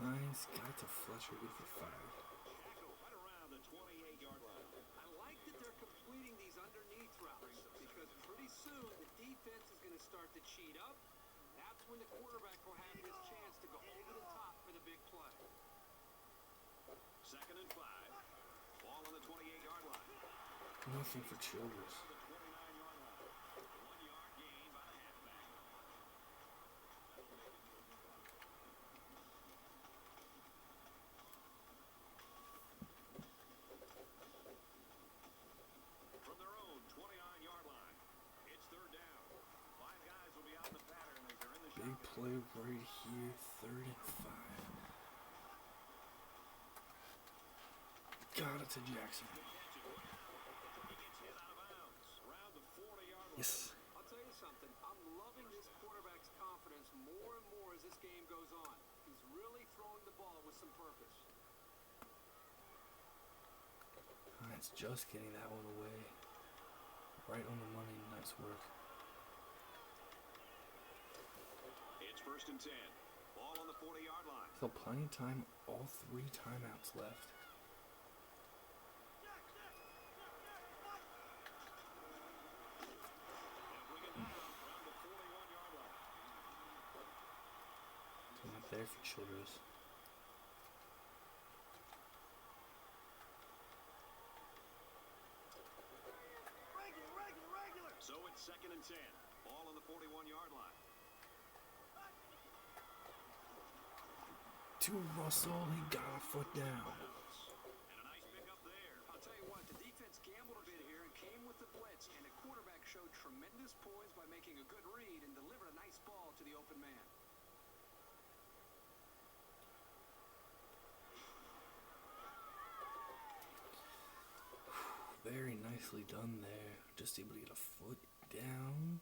[SPEAKER 1] Hines got to Fletcher, good for 5.
[SPEAKER 3] Tackle right around the 28-yard line.
[SPEAKER 4] I like that they're completing these underneath routes because pretty soon the defense is going to start to cheat up. That's when the quarterback will have his chance to go over the top for the big play.
[SPEAKER 3] 2nd and 5. Ball on the 28-yard line.
[SPEAKER 1] Nothing for Childress.
[SPEAKER 3] The 29-yard line. 1-yard gain by the halfback. From their own 29-yard line, it's 3rd down. 5 guys will be out in the pattern as they're in the
[SPEAKER 1] Big
[SPEAKER 3] shotgun.
[SPEAKER 1] play right here, 3rd and 5. Got it to Jackson.
[SPEAKER 3] He gets hit out of bounds. Around the 40-yard line.
[SPEAKER 1] Yes.
[SPEAKER 4] I'll tell you something. I'm loving this quarterback's confidence more and more as this game goes on. He's really throwing the ball with some purpose.
[SPEAKER 1] Hines just getting that one away. Right on the money. Nice work.
[SPEAKER 3] It's 1st and 10.
[SPEAKER 1] still plenty of time. All 3 timeouts left. Not there for Childress.
[SPEAKER 3] So it's 2nd and 10. Ball on the 41-yard line.
[SPEAKER 1] To Russell, he got a foot down.
[SPEAKER 3] And a nice pickup there.
[SPEAKER 4] I'll tell you what, the defense gambled a bit here and came with the blitz, and the quarterback showed tremendous poise by making a good read and delivered a nice ball to the open man.
[SPEAKER 1] Very nicely done there. Just able to get a foot down.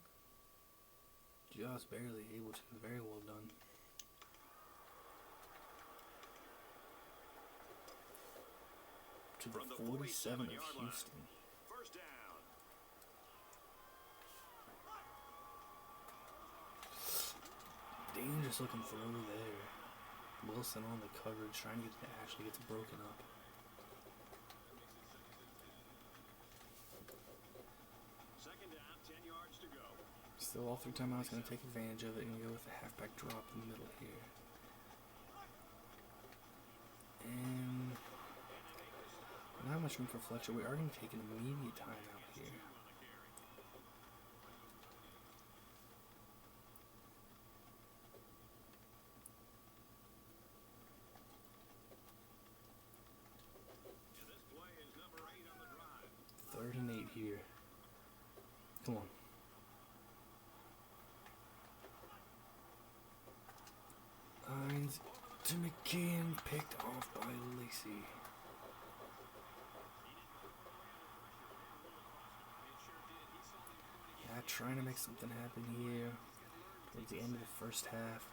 [SPEAKER 1] Just barely able to. Very well done. To the 47 of Houston.
[SPEAKER 3] First down.
[SPEAKER 1] Dangerous looking throw there. Wilson on the coverage, trying to get to Ashley, gets broken up.
[SPEAKER 3] Second down, 10 yards to go.
[SPEAKER 1] Still all 3 timeouts, going to take advantage of it and go with the halfback drop in the middle here. And not much room for Fletcher. We are going to take an immediate timeout here.
[SPEAKER 3] And this play is number 8 on the drive.
[SPEAKER 1] 3rd and 8 here. Come on. Hines to McKeon, picked off by Lacey. Yeah, trying to make something happen here towards the end of the first half.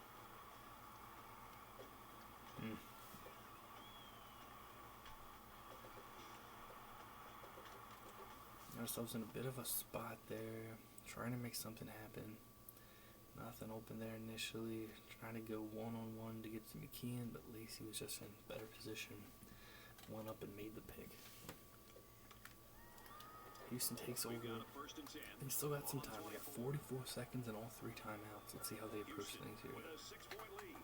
[SPEAKER 1] Ourselves in a bit of a spot there, trying to make something happen. Nothing open there initially, trying to go one-on-one to get to McKeon, but Lacey was just in better position. Went up and made the pick. Houston takes over. They still got some time. They got 44 seconds and all 3 timeouts. Let's see how they approach things here.
[SPEAKER 3] With a 6-point lead.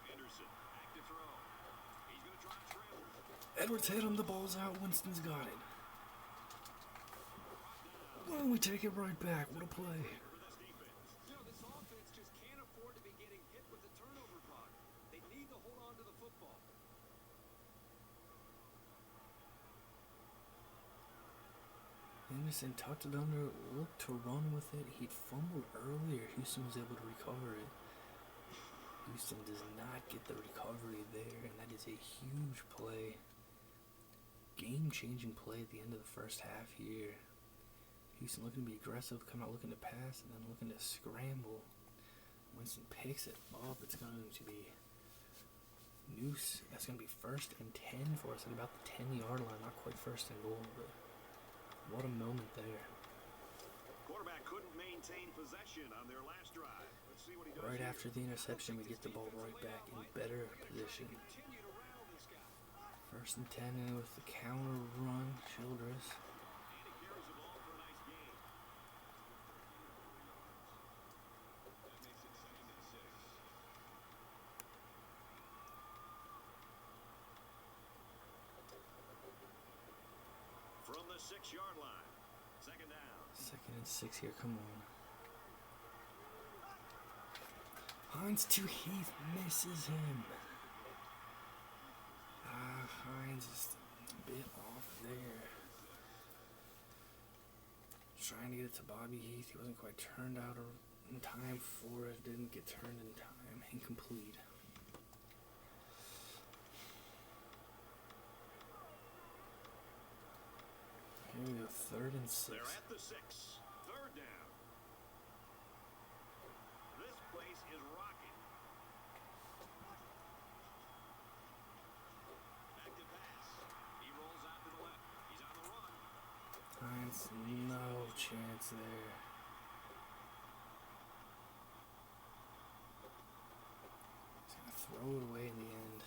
[SPEAKER 3] Anderson, active throw. He's going to try and scramble.
[SPEAKER 1] Edwards hit him. The ball's out. Winston's got it. Well, we take it right back. What a play.
[SPEAKER 4] You know, this offense just can't afford to be getting hit with the turnover clock. They need to hold on to the football.
[SPEAKER 1] Anderson tucked it under, looked to run with it. He'd fumbled earlier. Houston was able to recover it. Houston does not get the recovery there, and that is a huge play. Game-changing play at the end of the first half here. Houston looking to be aggressive, come out looking to pass, and then looking to scramble. Winston picks it up. It's going to be noose. That's going to be 1st and 10 for us at about the 10-yard line. Not quite 1st and goal, but what a moment there.
[SPEAKER 3] Quarterback couldn't maintain possession on their last drive. Let's see what he does
[SPEAKER 1] Right
[SPEAKER 3] here.
[SPEAKER 1] after the interception, we get the ball right back in better position.
[SPEAKER 4] Continue to rattle this guy.
[SPEAKER 1] 1st and 10 in with the counter run. Childress.
[SPEAKER 3] And he carries the ball for a nice gain. That makes it 2nd and 6. From the 6-yard line. 2nd down.
[SPEAKER 1] 2nd and 6 here. Come on. Hines to Heath, misses him. Hines is a bit off there. Trying to get it to Bobby Heath. He wasn't quite turned out in time for it. Didn't get turned in time. Incomplete. Here we go. 3rd and 6.
[SPEAKER 3] They're at the 6. 3rd down. This place is rocking. Back to pass. He rolls out to the left. He's on the run.
[SPEAKER 1] Hines, no chance there. throw it away in the end.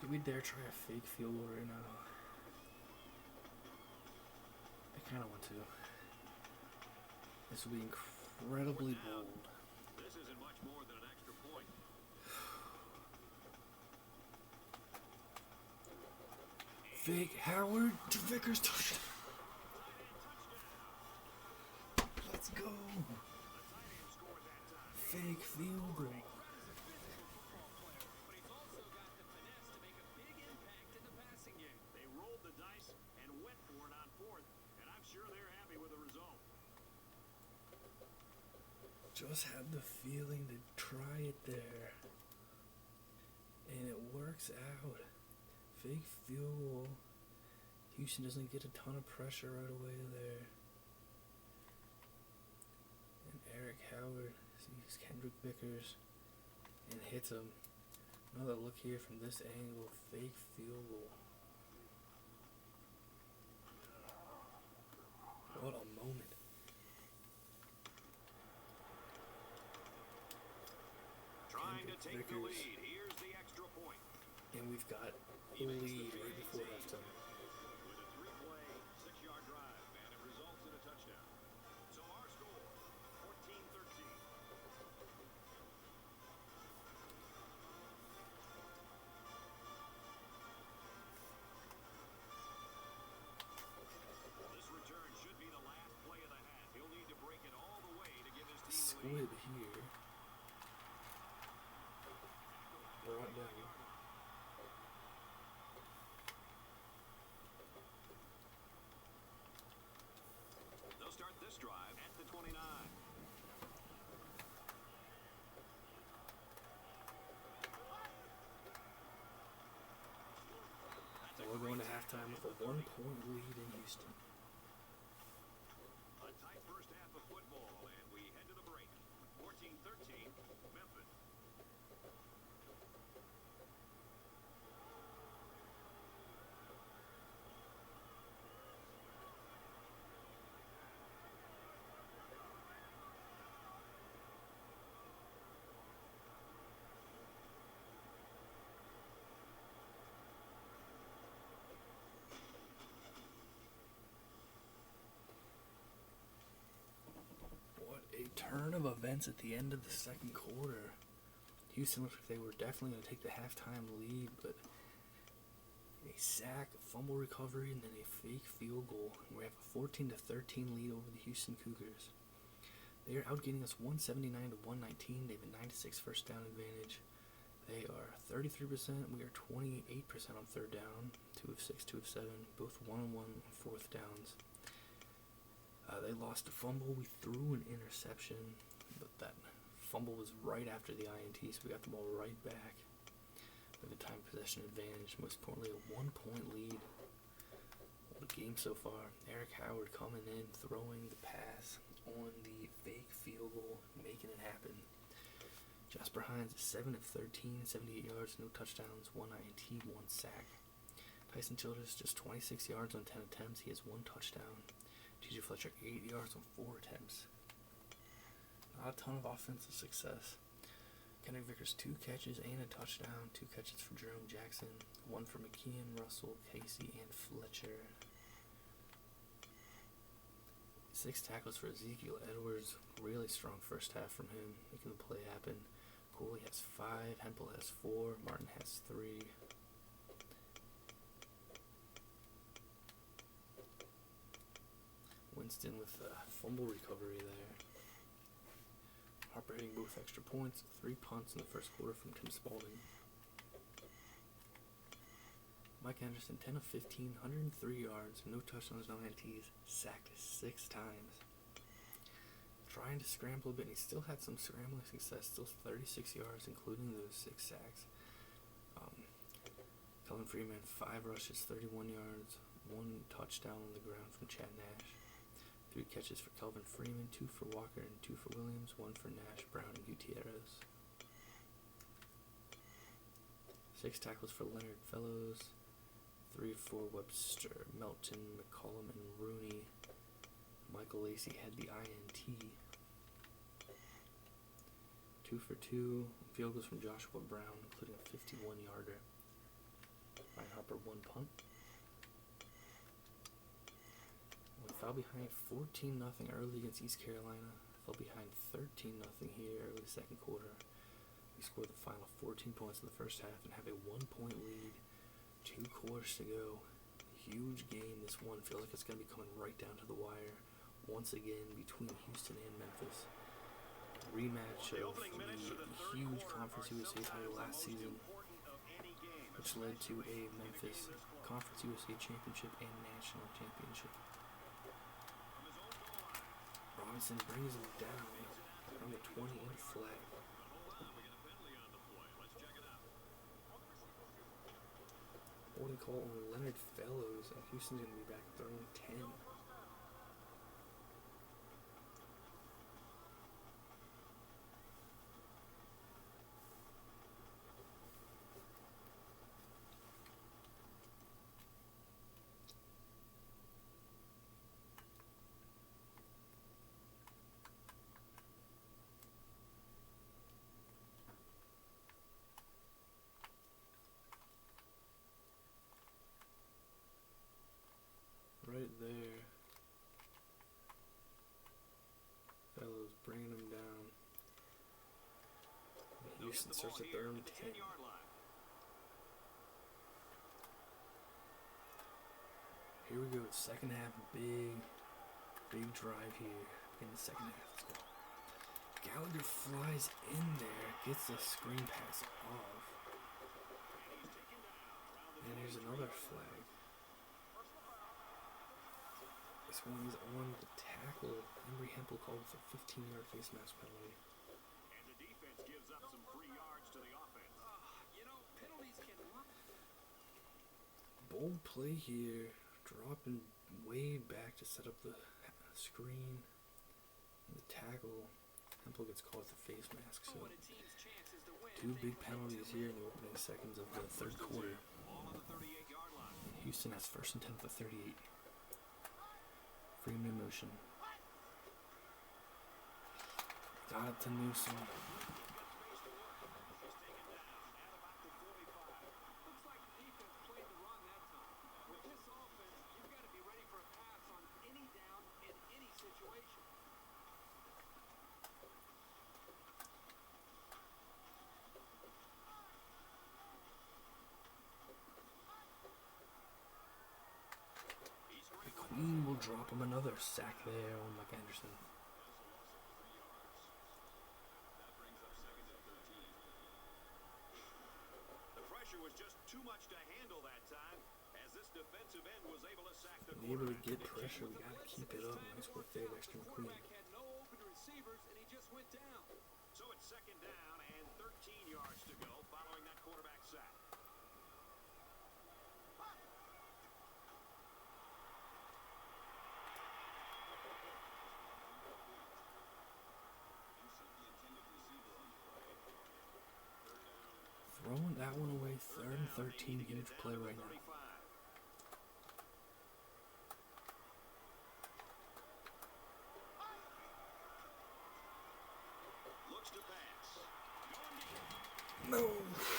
[SPEAKER 1] Do we dare try a fake field goal right now? I kind of want to. This will be incredibly bold.
[SPEAKER 3] This isn't much more than an extra point.
[SPEAKER 1] Fake Howard to Vickers touchdown. Let's go. Fake field goal.
[SPEAKER 4] But he's also got the finesse to make a big impact in the passing game.
[SPEAKER 3] They rolled the dice and went for it on fourth, and I'm sure they're happy with the result.
[SPEAKER 1] Just had the feeling to try it there. And it works out. Fake field goal. Houston doesn't get a ton of pressure right away there. And Eric Howard sees Kendrick Vickers and hits him. Another look here from this angle. Fake field goal. What a moment.
[SPEAKER 3] Trying to take the
[SPEAKER 1] Vickers.
[SPEAKER 3] lead. Here's the extra point.
[SPEAKER 1] And we've got a lead right before halftime.
[SPEAKER 3] With a three-play, 6-yard drive, and it results in a touchdown. So our score, 14-13. This return should be the last play of the half. He'll need to break it all the way to give his team the lead.
[SPEAKER 1] Squib here. Brought down.
[SPEAKER 3] They'll start this drive at the 29.
[SPEAKER 1] We're going to halftime with a 1-point lead in Houston.
[SPEAKER 3] A tight first half of football, and we head to the break. 14-13, Memphis.
[SPEAKER 1] What a turn of events at the end of the second quarter. Houston looked like they were definitely going to take the halftime lead, but a sack, a fumble recovery, and then a fake field goal. We have a 14-13 lead over the Houston Cougars. They are outgaining us 179 to 119. They have a 96 first down advantage. They are 33%. We are 28% on third down. 2 of 6, 2 of 7. Both 1-on-1 on fourth downs. They lost a fumble. We threw an interception, but that fumble was right after the INT, so we got the ball right back with a time possession advantage. Most importantly, a 1-point lead. What a game so far. Eric Howard coming in, throwing the pass on the fake field goal, making it happen. Jasper Hines is 7 of 13, 78 yards, no touchdowns, 1 INT, 1 sack. Tyson Childress just 26 yards on 10 attempts. He has 1 touchdown. TJ Fletcher 8 yards on 4 attempts. Not a ton of offensive success. Kendrick Vickers 2 catches and a touchdown. 2 catches for Jerome Jackson. 1 for McKeon, Russell, Casey, and Fletcher. 6 tackles for Ezekiel Edwards. Really strong first half from him, making the play happen. Coley has 5, Hempel has 4, Martin has 3. Winston with a fumble recovery there. Harper hitting both extra points. 3 punts in the first quarter from Tim Spaulding. Mike Anderson, 10 of 15, 103 yards, no touchdowns, no INTs, sacked 6 times. Trying to scramble a bit, and he still had some scrambling success, still 36 yards, including those 6 sacks. Kelvin Freeman, 5 rushes, 31 yards, 1 touchdown on the ground from Chad Nash. 3 catches for Kelvin Freeman, 2 for Walker, and 2 for Williams, 1 for Nash, Brown, and Gutierrez. 6 tackles for Leonard Fellows, 3 for Webster, Melton, McCollum, and Rooney. Michael Lacey had the INT. 2 for 2 field goals from Joshua Brown, including a 51-yarder. Ryan Harper 1 punt. We fell behind 14-0 early against East Carolina. Fell behind 13-0 here early second quarter. We scored the final 14 points in the first half and have a 1-point lead. 2 quarters to go. Huge game this one. Feels like it's going to be coming right down to the wire once again between Houston and Memphis. Rematch of the huge Conference USA title last season, which led to a Memphis Conference USA championship and national championship. Robinson brings him down on the 20 and flag. Holding call on Leonard Fellows, and Houston's going to be back throwing 10. Right there. Fellows bringing him down. Houston starts at their own 10. Here we go, second half, big drive here in the second half. Let's go. Gallagher flies in there, gets the screen pass off. And there's another flag. This one's on the tackle. Embry Hempel called for a 15-yard face mask penalty.
[SPEAKER 3] And the defense gives up some free yards to the offense.
[SPEAKER 4] Penalties can work.
[SPEAKER 1] Bold play here. Dropping way back to set up the screen. And the tackle. Hempel gets called for face mask. So 2 big penalties here in the opening seconds of the third quarter. Houston has first and 10 for 38. Freeman in motion. Got it to Newsom.
[SPEAKER 4] Looks like the defense played the run that time. With this offense, you've got to be ready for a pass on any down in any situation.
[SPEAKER 1] Queen will drop him another sack there on Mike Anderson.
[SPEAKER 3] The pressure was just too much to handle that time, as this defensive end was able to sack the
[SPEAKER 1] Being able to
[SPEAKER 3] quarterback.
[SPEAKER 1] get pressure, we gotta keep it up. Nice work there, Dexter McQueen.
[SPEAKER 4] Quarterback had no open receivers, and he just went down.
[SPEAKER 3] So it's second down and 13 yards to go following that quarterback sack.
[SPEAKER 1] Throwing that one away, 3rd and 13, huge play right now.
[SPEAKER 3] 35. Looks to pass. Going deep.
[SPEAKER 1] No!
[SPEAKER 4] This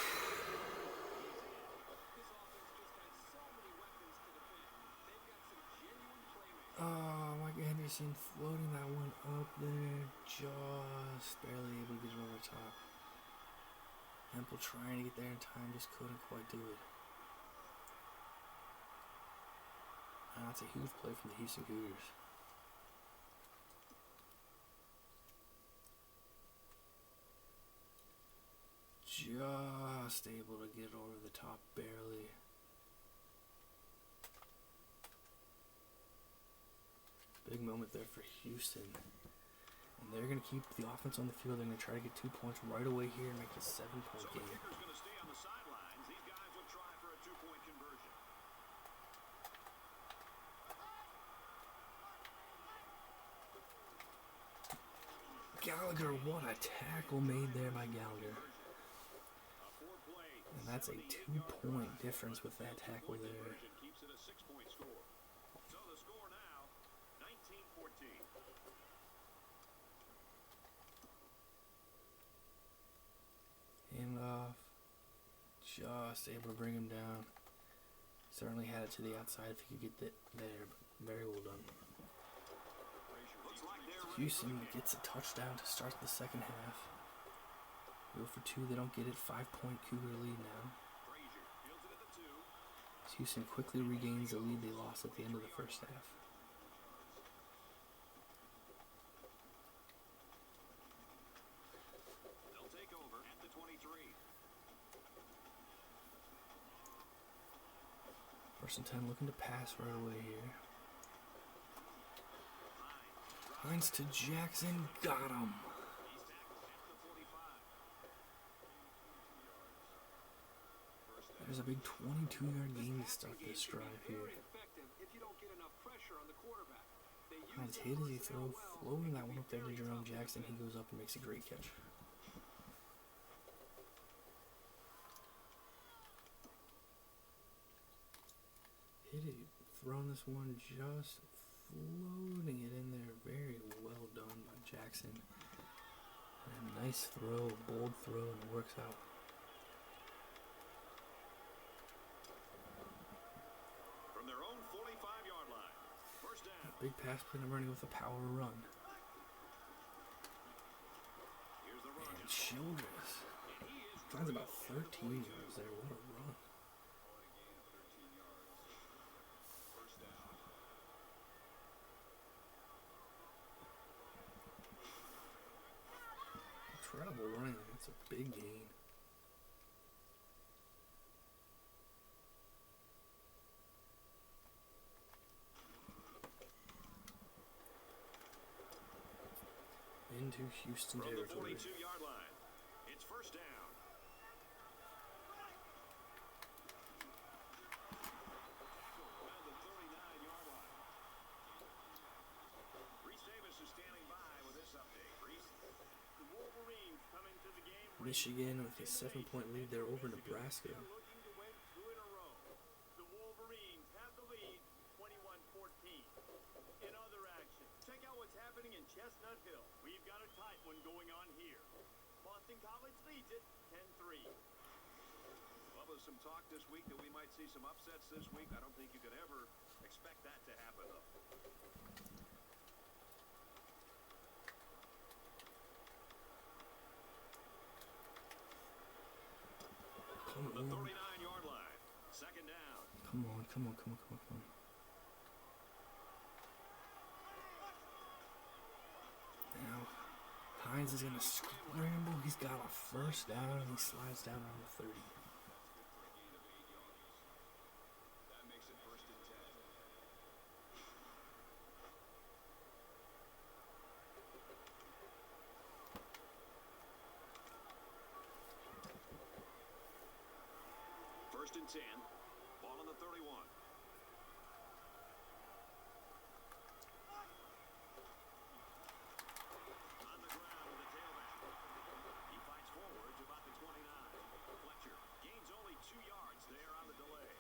[SPEAKER 4] offense just has so many weapons to defend. They've got some genuine playmakers.
[SPEAKER 1] Oh, Mike Anderson floating that one up there, just barely able to get it over the top. Hempel trying to get there in time, just couldn't quite do it. That's a huge play from the Houston Cougars. Just able to get over the top, barely. Big moment there for Houston. And they're going to keep the offense on the field. They're going to try to get 2 points right away here and make it a 7-point
[SPEAKER 3] So the
[SPEAKER 1] game.
[SPEAKER 3] kicker's going to stay on the sidelines. These guys will try for a 2-point conversion.
[SPEAKER 1] Gallagher, what a tackle made there by Gallagher.
[SPEAKER 3] A 4-play,
[SPEAKER 1] And that's a 2-point difference with that tackle there.
[SPEAKER 3] conversion keeps it a 6-point score. So the score now, 19-14.
[SPEAKER 1] Hand off. Just able to bring him down. Certainly had it to the outside if he could get that there, but very well done. Houston gets a touchdown to start the second half. Go for two, they don't get it. 5-point Cougar lead now. Houston quickly regains the lead they lost at the end of the first half.
[SPEAKER 3] They'll take over at the 23.
[SPEAKER 1] First and 10, looking to pass right away here. Hines to Jackson, got him. There's a big 22-yard gain to start this drive here. Hines hit as he throw, floating that one up there to Jerome Jackson. He goes up and makes a great catch. Hit it, throwing this one, just floating it in there. Very well done by Jackson. And a nice throw, bold throw, and it works out.
[SPEAKER 3] From their own 45-yard line. First down.
[SPEAKER 1] Big pass play, and running with a power run.
[SPEAKER 3] Here's the run.
[SPEAKER 1] And Childress finds about 13 yards there. What a run. Incredible running. That's a big gain. Into Houston
[SPEAKER 3] From the
[SPEAKER 1] territory.
[SPEAKER 3] 42-yard line. It's first down. Around the 39-yard line. Reese Davis is standing by with this update. Reese.
[SPEAKER 2] The Wolverines come into the game
[SPEAKER 1] Michigan with a 7-point lead there over Nebraska.
[SPEAKER 2] looking to win 2 in a row. The Wolverines have the lead 21-14. In other action, check out what's happening in Chestnut Hill. We've got a tight one going on here. Boston College leads it 10-3.
[SPEAKER 3] Well, there's some talk this week that we might see some upsets this week. I don't think you could ever expect that to happen, though.
[SPEAKER 1] Come
[SPEAKER 3] The
[SPEAKER 1] on.
[SPEAKER 3] 39-yard line. Second down.
[SPEAKER 1] Come on, come on, come on, come on, come on. Now, Hines is going to scramble. He's got a first down, and he slides down around the 30.
[SPEAKER 3] That makes it first and 10. First and 10. Ball on the 31. On the ground with the tailback. He fights forward to about the 29. Fletcher gains only 2 yards there on the delay.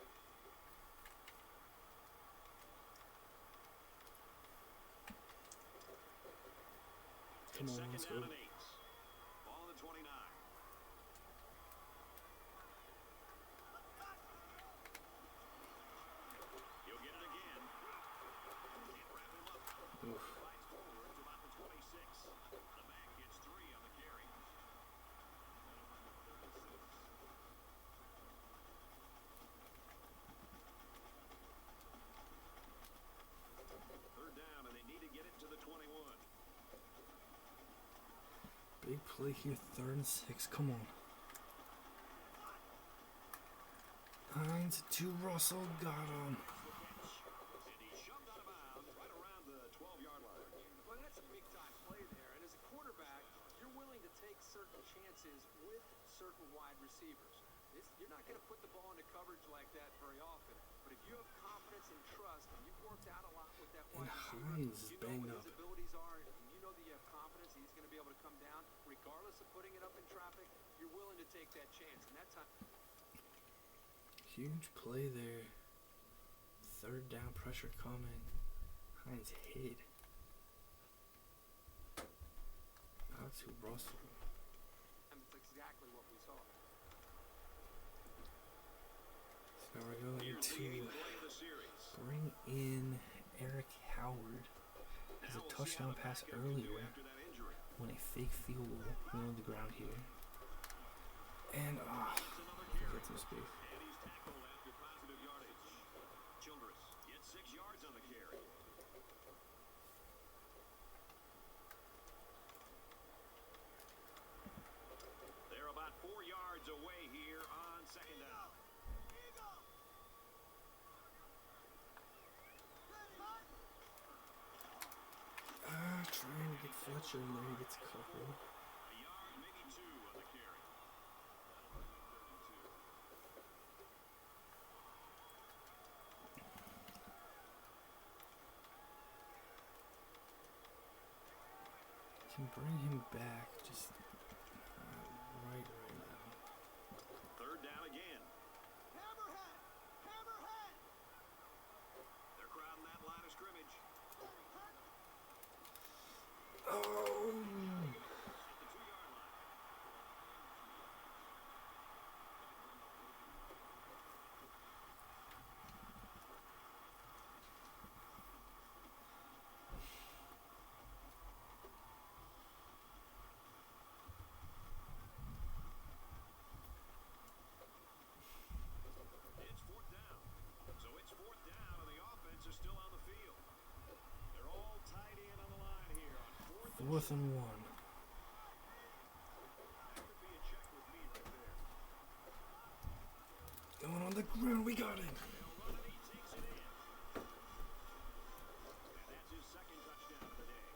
[SPEAKER 1] Come on,
[SPEAKER 3] Second
[SPEAKER 1] let's
[SPEAKER 3] down
[SPEAKER 1] go.
[SPEAKER 3] and 8. Ball on the 29. He'll get it again. Can't wrap him up.
[SPEAKER 1] Oof.
[SPEAKER 3] Fights forward to about the 26. The back gets 3 on the carry. Third down, and they need to get it to the 21.
[SPEAKER 1] Big play here, 3rd and 6. Come on. Hines to Russell, got him.
[SPEAKER 3] And he's shoved out of bounds right around the 12-yard line.
[SPEAKER 4] Well, that's a big-time play there. And as a quarterback, you're willing to take certain chances with certain wide receivers. You're not going to put the ball into coverage like that very often. But if you have confidence and trust, and you've worked out a lot with that
[SPEAKER 1] And
[SPEAKER 4] wide receiver,
[SPEAKER 1] Hines is
[SPEAKER 4] you know
[SPEAKER 1] banged
[SPEAKER 4] what
[SPEAKER 1] up.
[SPEAKER 4] his abilities are, and you know that you have confidence he's going to be able to come down. Regardless of putting it up in traffic, you're willing to take that chance. And that time...
[SPEAKER 1] Huge play there. 3rd down, pressure coming. Hines hit. to Russell.
[SPEAKER 4] It's exactly what we saw.
[SPEAKER 1] So now we're going
[SPEAKER 3] Here's
[SPEAKER 1] to
[SPEAKER 3] leading the play of the series.
[SPEAKER 1] bring in Eric Howard. Has a
[SPEAKER 3] Now we'll see
[SPEAKER 1] touchdown
[SPEAKER 3] how the
[SPEAKER 1] pass
[SPEAKER 3] backup can do
[SPEAKER 1] earlier.
[SPEAKER 3] after that injury.
[SPEAKER 1] Won a fake field goal on the ground here. And
[SPEAKER 3] Gets another
[SPEAKER 1] he
[SPEAKER 3] carry.
[SPEAKER 1] gets some space.
[SPEAKER 3] And he's tackled after positive yardage. Childress gets 6 yards on the carry. They're about 4 yards away here on second down.
[SPEAKER 1] Trying to get Fletcher in there. He gets a couple.
[SPEAKER 3] A yard, maybe 2 on the carry.
[SPEAKER 1] Can bring him back just right now.
[SPEAKER 3] Third down again.
[SPEAKER 2] Hammerhead! Hammerhead!
[SPEAKER 3] They're crowding that line of scrimmage.
[SPEAKER 1] Oh!
[SPEAKER 3] At the 2-yard line. It's 4th down. So it's 4th down, and the offense is still on the field. They're all tied in on the line here on 4th and
[SPEAKER 1] 4th and 1.
[SPEAKER 3] That could be a check with me right there.
[SPEAKER 1] Going on the ground. We got him.
[SPEAKER 3] They'll run it, he takes it in. And that's his second touchdown of the day.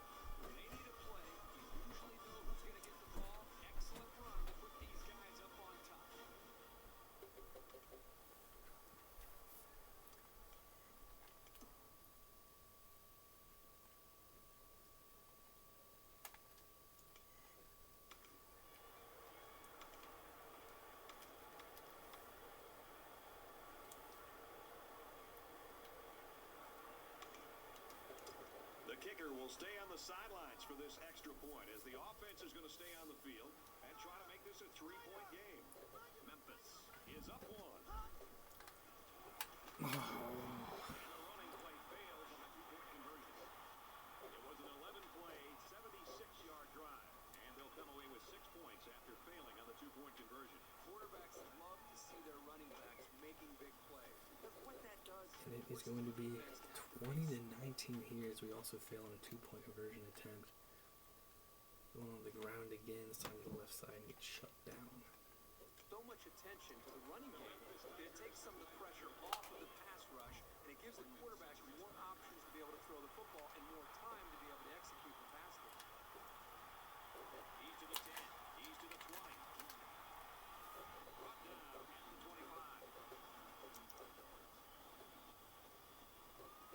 [SPEAKER 4] They need a play. You usually know who's going to get the ball. Excellent run to put these guys up on top.
[SPEAKER 3] The kicker will stay on the sidelines for this extra point as the offense is going to stay on the field and try to make this a 3-point game. Memphis is up 1. And the running play fails on the 2-point conversion. It was an 11-play, 76-yard drive, and they'll come away with 6 points after failing on the 2-point conversion.
[SPEAKER 4] Quarterbacks love to see their running backs making big plays. Because what that does
[SPEAKER 1] And it is going to be 20-19 here as we also fail on a 2-point conversion attempt. Going on the ground again, this time to the left side and get shut down.
[SPEAKER 4] so much attention to the running game that it takes some of the pressure off of the pass rush, and it gives the quarterback more options to be able to throw the football and more time to be able to execute the pass game.
[SPEAKER 3] He's to the 10. He's to the 20. Brought down at the 25.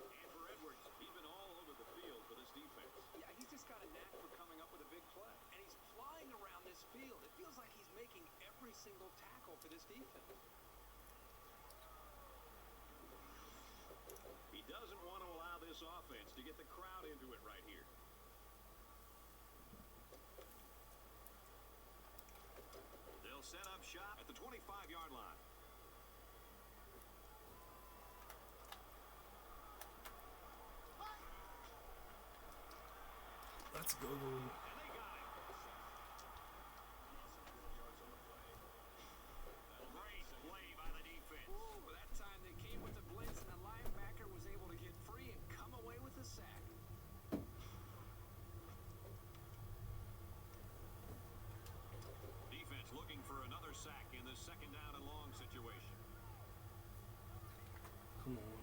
[SPEAKER 3] And for Edwards, he's been all over the field for this defense.
[SPEAKER 4] Yeah, he's just got a knack for coming up with a big play. And he's flying around this field. It feels like he's making every single tackle for this defense.
[SPEAKER 3] He doesn't want to allow this offense to get the crowd into it right here. They'll set up shop at the 25-yard line.
[SPEAKER 1] Let's go.
[SPEAKER 3] And they got him. Great play by the defense.
[SPEAKER 4] Ooh, that time they came with the blitz, and the linebacker was able to get free and come away with the sack.
[SPEAKER 3] Defense looking for another sack in this second down and long situation.
[SPEAKER 1] Come on.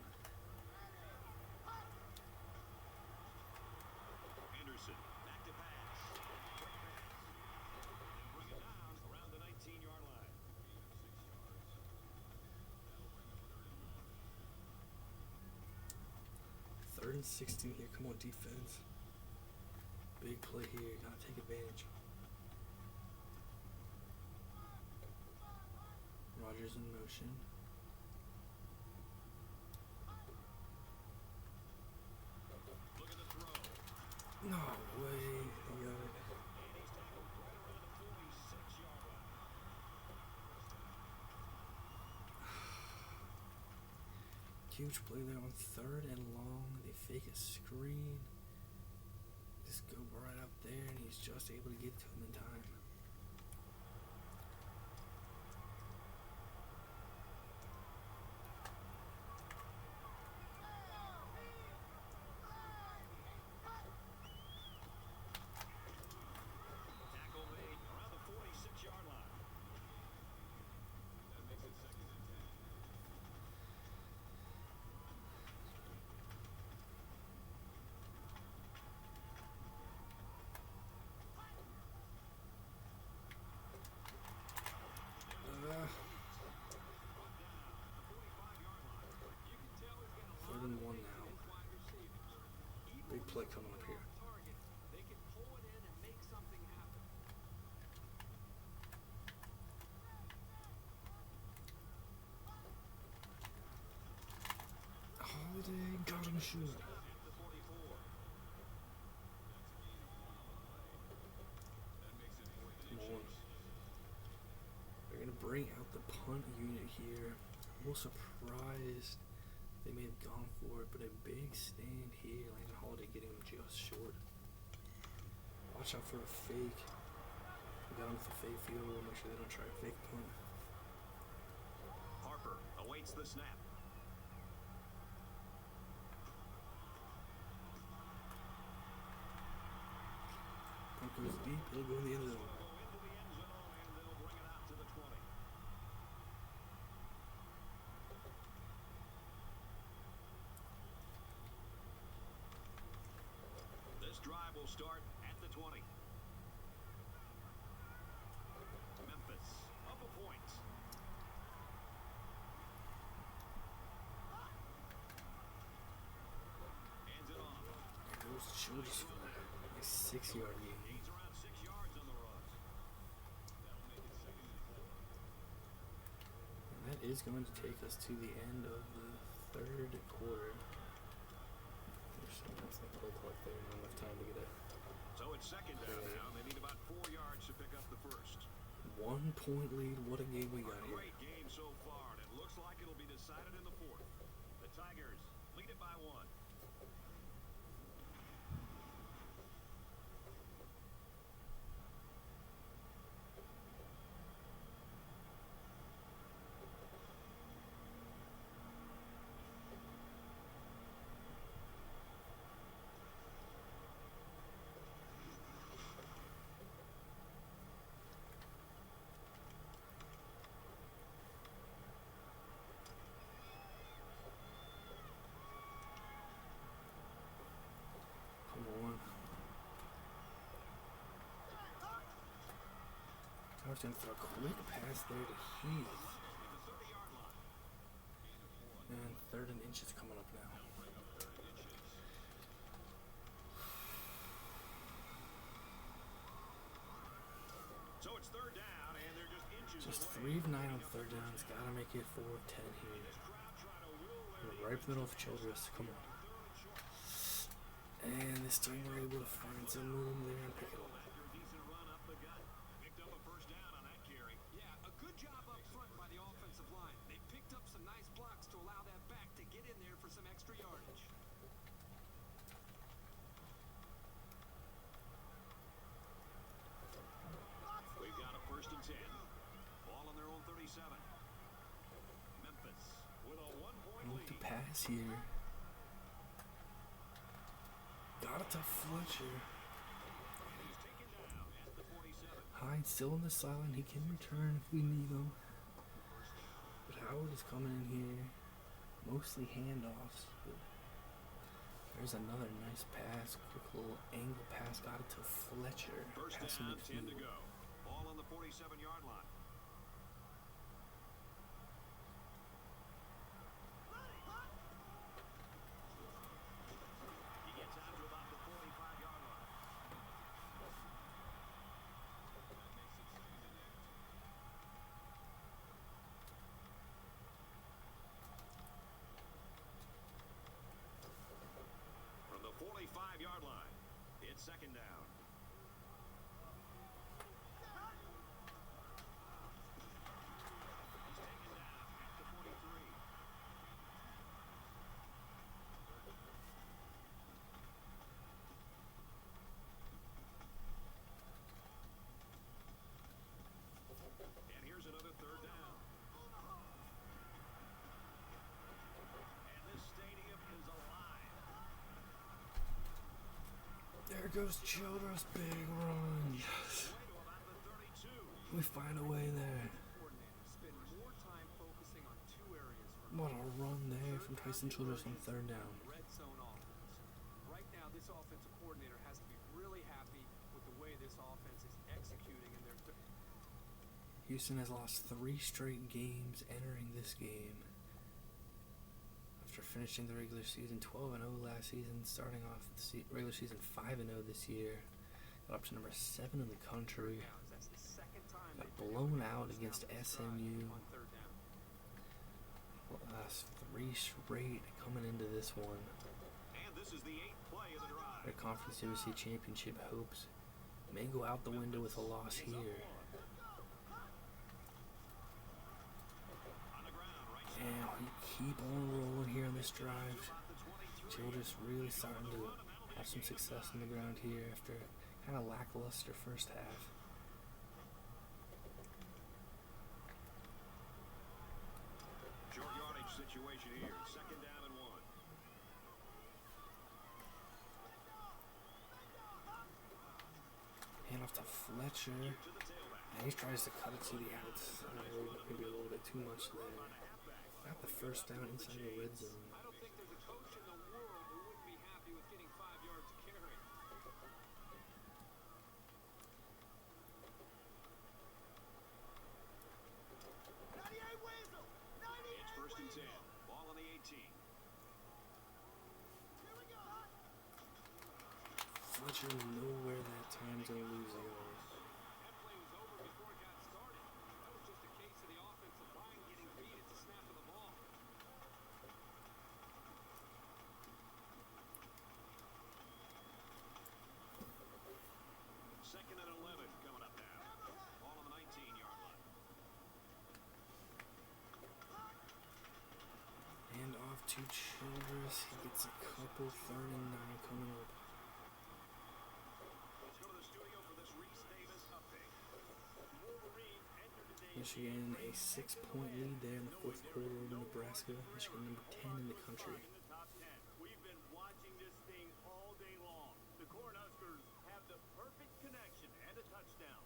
[SPEAKER 3] Anderson, back to pass. They'll bring it down around the 19-yard line.
[SPEAKER 1] Third and 16 here. Come on, defense. Big play here. Gotta take advantage. Rodgers in motion.
[SPEAKER 3] Look at the throw.
[SPEAKER 1] No way. He got it.
[SPEAKER 3] And he's tackled
[SPEAKER 1] huge play there on 3rd and long. They fake a screen. Just go right up there, and he's just able to get to him in time.
[SPEAKER 3] Tackle made around the 46-yard line. That makes it 2nd and 10.
[SPEAKER 1] Third and 1 now. Big play coming up here.
[SPEAKER 4] They can pull it in and make something happen.
[SPEAKER 1] Holiday got him shoot. Come on. They're gonna bring out the punt unit here. A little surprised they may have gone for it, but a big stand here. Landon Holiday getting him just short. Watch out for a fake. We got him with a fake field goal. Make sure they don't try a fake punt.
[SPEAKER 3] Harper awaits the snap.
[SPEAKER 1] Punt goes deep. He'll go in the end zone.
[SPEAKER 3] Into the end zone, and they'll bring it out to the 20. This drive will start at the 20. Memphis up a point. Hands it off.
[SPEAKER 1] There goes the shoulders for a 6-yard gain.
[SPEAKER 3] Gains around 6 yards on the run. That'll make it 2nd and 4.
[SPEAKER 1] And that is going to take us to the end of the 3rd quarter. There's some nice play clock there, not enough time to get a
[SPEAKER 3] So it's 2nd down now. They need about 4 yards to pick up the first.
[SPEAKER 1] 1-point lead. What a game we got
[SPEAKER 3] A
[SPEAKER 1] here.
[SPEAKER 3] great game so far, and it looks like it'll be decided in the 4th. The Tigers lead it by 1.
[SPEAKER 1] Come on. I was going to throw a quick pass there to Heath. And 3rd and inches coming up now.
[SPEAKER 3] So it's 3rd down, and they're just inches
[SPEAKER 1] Just
[SPEAKER 3] away.
[SPEAKER 1] 3 of 9 on 3rd down. It's got to make it 4 of 10 here. We're right middle of Childress. Come on. And this time we're able to find some room there and pick it up.
[SPEAKER 3] Decent run up the gut. Picked up a 1st down on that carry.
[SPEAKER 4] Yeah, a good job up front by the offensive line. They picked up some nice blocks to allow that back to get in there for some extra yardage.
[SPEAKER 3] We've got a 1st and 10. Ball on their own 37. Memphis with a 1-point
[SPEAKER 1] Move
[SPEAKER 3] lead.
[SPEAKER 1] to pass here. Got it to Fletcher.
[SPEAKER 3] He's taken down at the 47.
[SPEAKER 1] Hyde still on the sideline. He can return if we need him. But Howard is coming in here. Mostly handoffs. But there's another nice pass. Quick little angle pass. Got it to Fletcher.
[SPEAKER 3] 1st
[SPEAKER 1] Passing
[SPEAKER 3] down,
[SPEAKER 1] the
[SPEAKER 3] 10 to
[SPEAKER 1] field.
[SPEAKER 3] go. Ball on the 47-yard line. He gets out to about the 45-yard line. From the 45-yard line, it's 2nd down. He's taken down at the 43.
[SPEAKER 1] There goes Childress, big run. Yes. We find a way there.
[SPEAKER 4] Spend more time focusing on two areas for
[SPEAKER 1] What a run there from Tyson Childress on third down.
[SPEAKER 4] red zone offense. Right now, this offensive coordinator has to be really happy with the way this offense is executing in their
[SPEAKER 1] Houston has lost 3 straight games entering this game. After finishing the regular season 12-0 last season, starting off the regular season 5-0 this year. Got up to number 7 in the country.
[SPEAKER 4] That's the second time
[SPEAKER 1] Got blown out against SMU.
[SPEAKER 4] on third down.
[SPEAKER 1] Last 3 straight coming into this one.
[SPEAKER 3] And this is the 8th play of the drive.
[SPEAKER 1] Their Conference USA Championship hopes may go out the window with a loss here.
[SPEAKER 3] On the ground, right
[SPEAKER 1] And we keep on rolling here on this drive. Childress really starting to have some success on the ground here after kind of lackluster first half.
[SPEAKER 3] short yardage situation here. 2nd down and 1.
[SPEAKER 1] Hand off to Fletcher.
[SPEAKER 3] To the tailback.
[SPEAKER 1] And he tries to cut it to the outside. Maybe a little bit too much there. Got the first down inside the red zone.
[SPEAKER 4] I don't think there's a coach in the world who wouldn't be happy with getting 5 yards of carry.
[SPEAKER 3] It's 1st and 10. Ball on the 18.
[SPEAKER 1] Fletcher nowhere that time to lose it.
[SPEAKER 4] That play was over before it got started. That was just a case of the offensive line getting beat at the snap of the ball.
[SPEAKER 3] 2nd and 11 coming up now. Ball on the 19-yard line.
[SPEAKER 1] Hand off to Childress. He gets a couple 3rd and 9 coming up.
[SPEAKER 3] Let's go to the studio for this Reese Davis update.
[SPEAKER 2] Wolverines enter today's
[SPEAKER 1] Michigan a 6-point lead there in the 4th quarter over Nebraska. Michigan number 10 in the country.
[SPEAKER 2] in the top 10. We've been watching this thing all day long. The Cornhuskers have the perfect connection and a touchdown.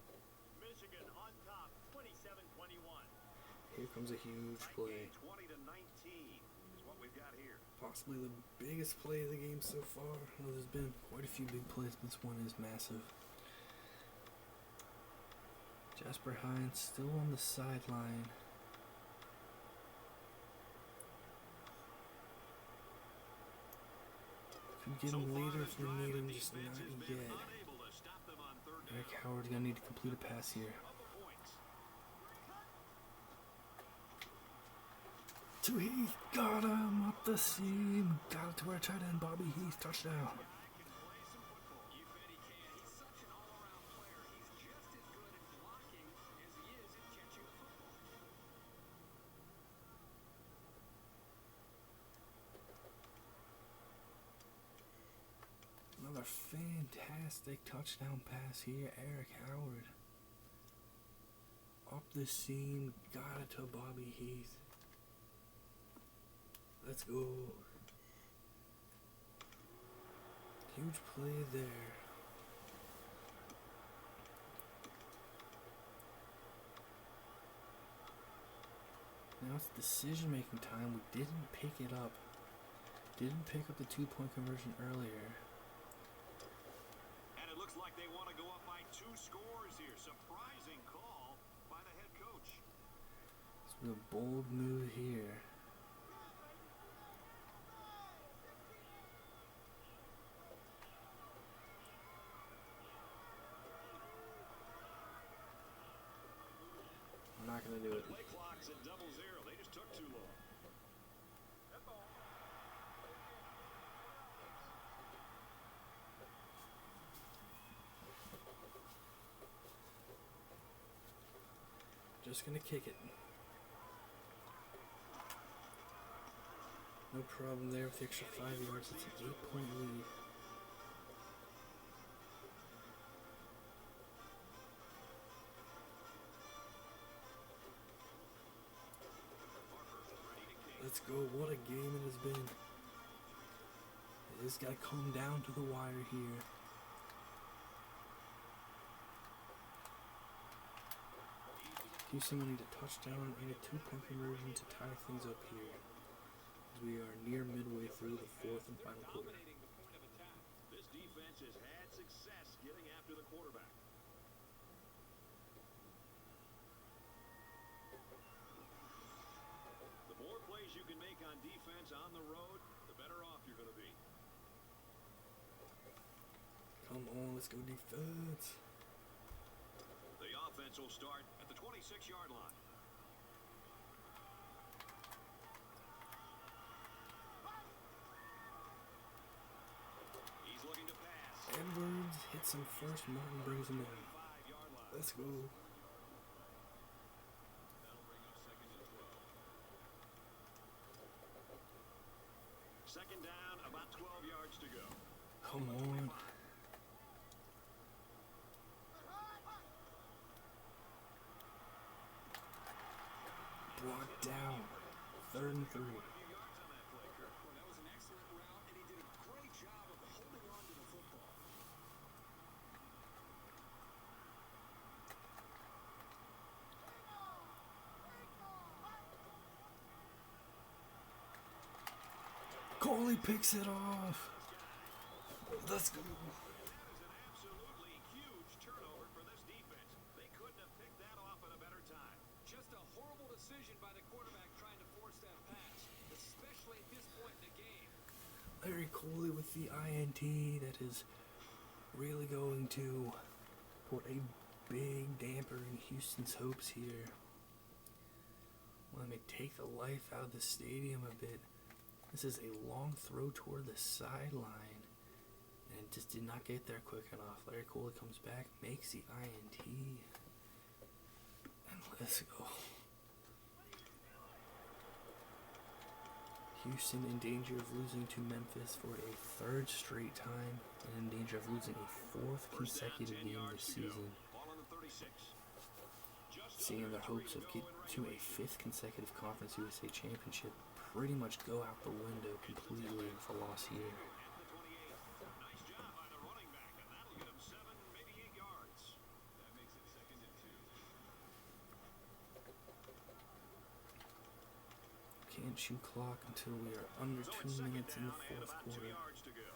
[SPEAKER 2] Michigan on top, 27-21.
[SPEAKER 1] Here comes a huge play.
[SPEAKER 3] 20 to 19 is what we've got here.
[SPEAKER 1] Possibly the biggest play of the game so far. Well, there's been quite a few big plays, but this one is massive. Jasper Hines still on the sideline. Could get him later if we need him, just not yet.
[SPEAKER 3] Unable to stop them on 3rd down.
[SPEAKER 1] Eric Howard's gonna need to complete a pass here.
[SPEAKER 3] Of the points.
[SPEAKER 1] To Heath, got him up the seam. Got it to our tight end, Bobby Heath, touchdown.
[SPEAKER 3] Can play some football.
[SPEAKER 4] You bet he can. He's such an all-around player. He's just as good at blocking as he is at catching the football.
[SPEAKER 1] Another fantastic touchdown pass here, Eric Howard. Up the seam, got it to Bobby Heath. Let's go. Huge play there. Now it's decision-making time. We didn't pick it up. Didn't pick up the 2-point conversion earlier.
[SPEAKER 3] And it looks like they want to go up by 2 scores here. Surprising call by the head coach.
[SPEAKER 1] It's a bold move here. I'm not going to do it.
[SPEAKER 3] Play clock's at 00. They just took too long.
[SPEAKER 1] Just going to kick it. No problem there with the extra 5 yards. It's an 8-point lead. Let's go. What a game it has been. It has got to come down to the wire here. Houston will need a touchdown and a 2-point conversion to tie things up here, as we are near midway through the fourth and final quarter.
[SPEAKER 3] This defense has had success getting after the quarterback. The more plays you can make on defense on the road, the better off you're going to be.
[SPEAKER 1] Come on, let's go defense.
[SPEAKER 3] The offense will start at the 26-yard line. He's looking to pass.
[SPEAKER 1] Edwards hits him first. Martin brings him in.
[SPEAKER 3] 5-yard line.
[SPEAKER 1] Let's go.
[SPEAKER 3] That'll bring up 2nd and 12. Second down, about 12 yards to go.
[SPEAKER 1] Come on. Brought down. 3rd and 3.
[SPEAKER 4] Well, that was an excellent route, and he did a great job of holding on to the football.
[SPEAKER 1] Coley picks it off. Let's go.
[SPEAKER 3] That is an absolutely huge turnover for this defense. They couldn't have picked that off at a better time.
[SPEAKER 4] Just a horrible decision by the quarterback trying to force that pass, especially at this point in the game.
[SPEAKER 1] Larry Coley with the INT that is really going to put a big damper in Houston's hopes here. Let me take the life out of the stadium a bit. This is a long throw toward the sideline, and it just did not get there quick enough. Larry Coley comes back, makes the INT, and let's go. Houston in danger of losing to Memphis for a 3rd straight time, and in danger of losing a 4th consecutive game this season,
[SPEAKER 3] Ball on the 36.
[SPEAKER 1] seeing their hopes of getting to a 5th consecutive Conference USA championship pretty much go out the window completely with a loss here.
[SPEAKER 3] At the 28. Nice job by the running back, and that'll get him 7, maybe 8 yards. That makes it 2nd and 2.
[SPEAKER 1] Can't shoot clock until we are under
[SPEAKER 3] So
[SPEAKER 1] 2
[SPEAKER 3] it's 2nd
[SPEAKER 1] minutes in the
[SPEAKER 3] down and
[SPEAKER 1] 4th
[SPEAKER 3] about 2
[SPEAKER 1] quarter.
[SPEAKER 3] yards to go.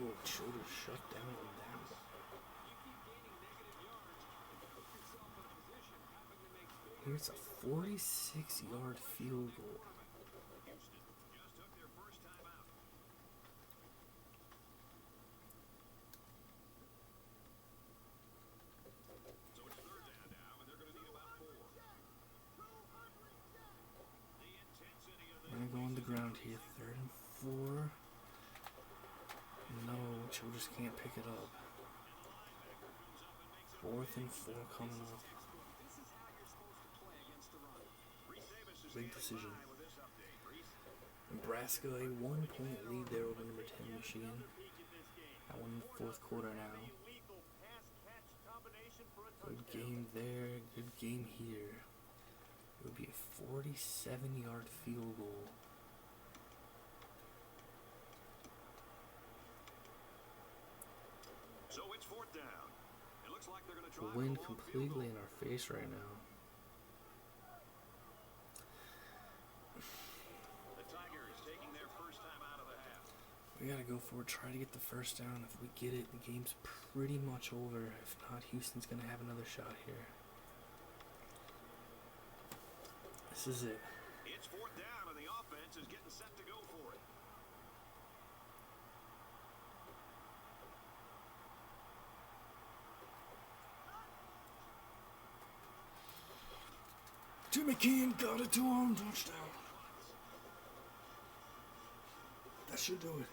[SPEAKER 1] Oh, shoulder shut down on that one.
[SPEAKER 4] You keep gaining negative yards, put yourself in a position having to make big
[SPEAKER 1] Here's a 46-yard field goal.
[SPEAKER 3] Houston just took their first time out. So it's 3rd down now, and they're going to need about 4. The intensity of
[SPEAKER 1] I'm gonna go on the ground here. 3rd and 4. No, Childress can't pick it up. 4th and 4 coming up.
[SPEAKER 4] This is how you're supposed to play against the run.
[SPEAKER 1] Big decision. Nebraska a 1-point lead there over number 10 Michigan. That one in the 4th quarter now. Good game there. Good game here. It would be a 47-yard field goal.
[SPEAKER 3] So it's 4th down. It looks like they're going to
[SPEAKER 1] The
[SPEAKER 3] try
[SPEAKER 1] wind
[SPEAKER 3] for a long field
[SPEAKER 1] completely
[SPEAKER 3] goal.
[SPEAKER 1] in our face right now.
[SPEAKER 3] The Tigers taking their first time out of the half.
[SPEAKER 1] We gotta go for it, try to get the first down. If we get it, the game's pretty much over. If not, Houston's gonna have another shot here. This is it.
[SPEAKER 3] It's 4th down, and the offense is getting set to go for it.
[SPEAKER 1] Jimmy Keane got it to him, touchdown. That should do it.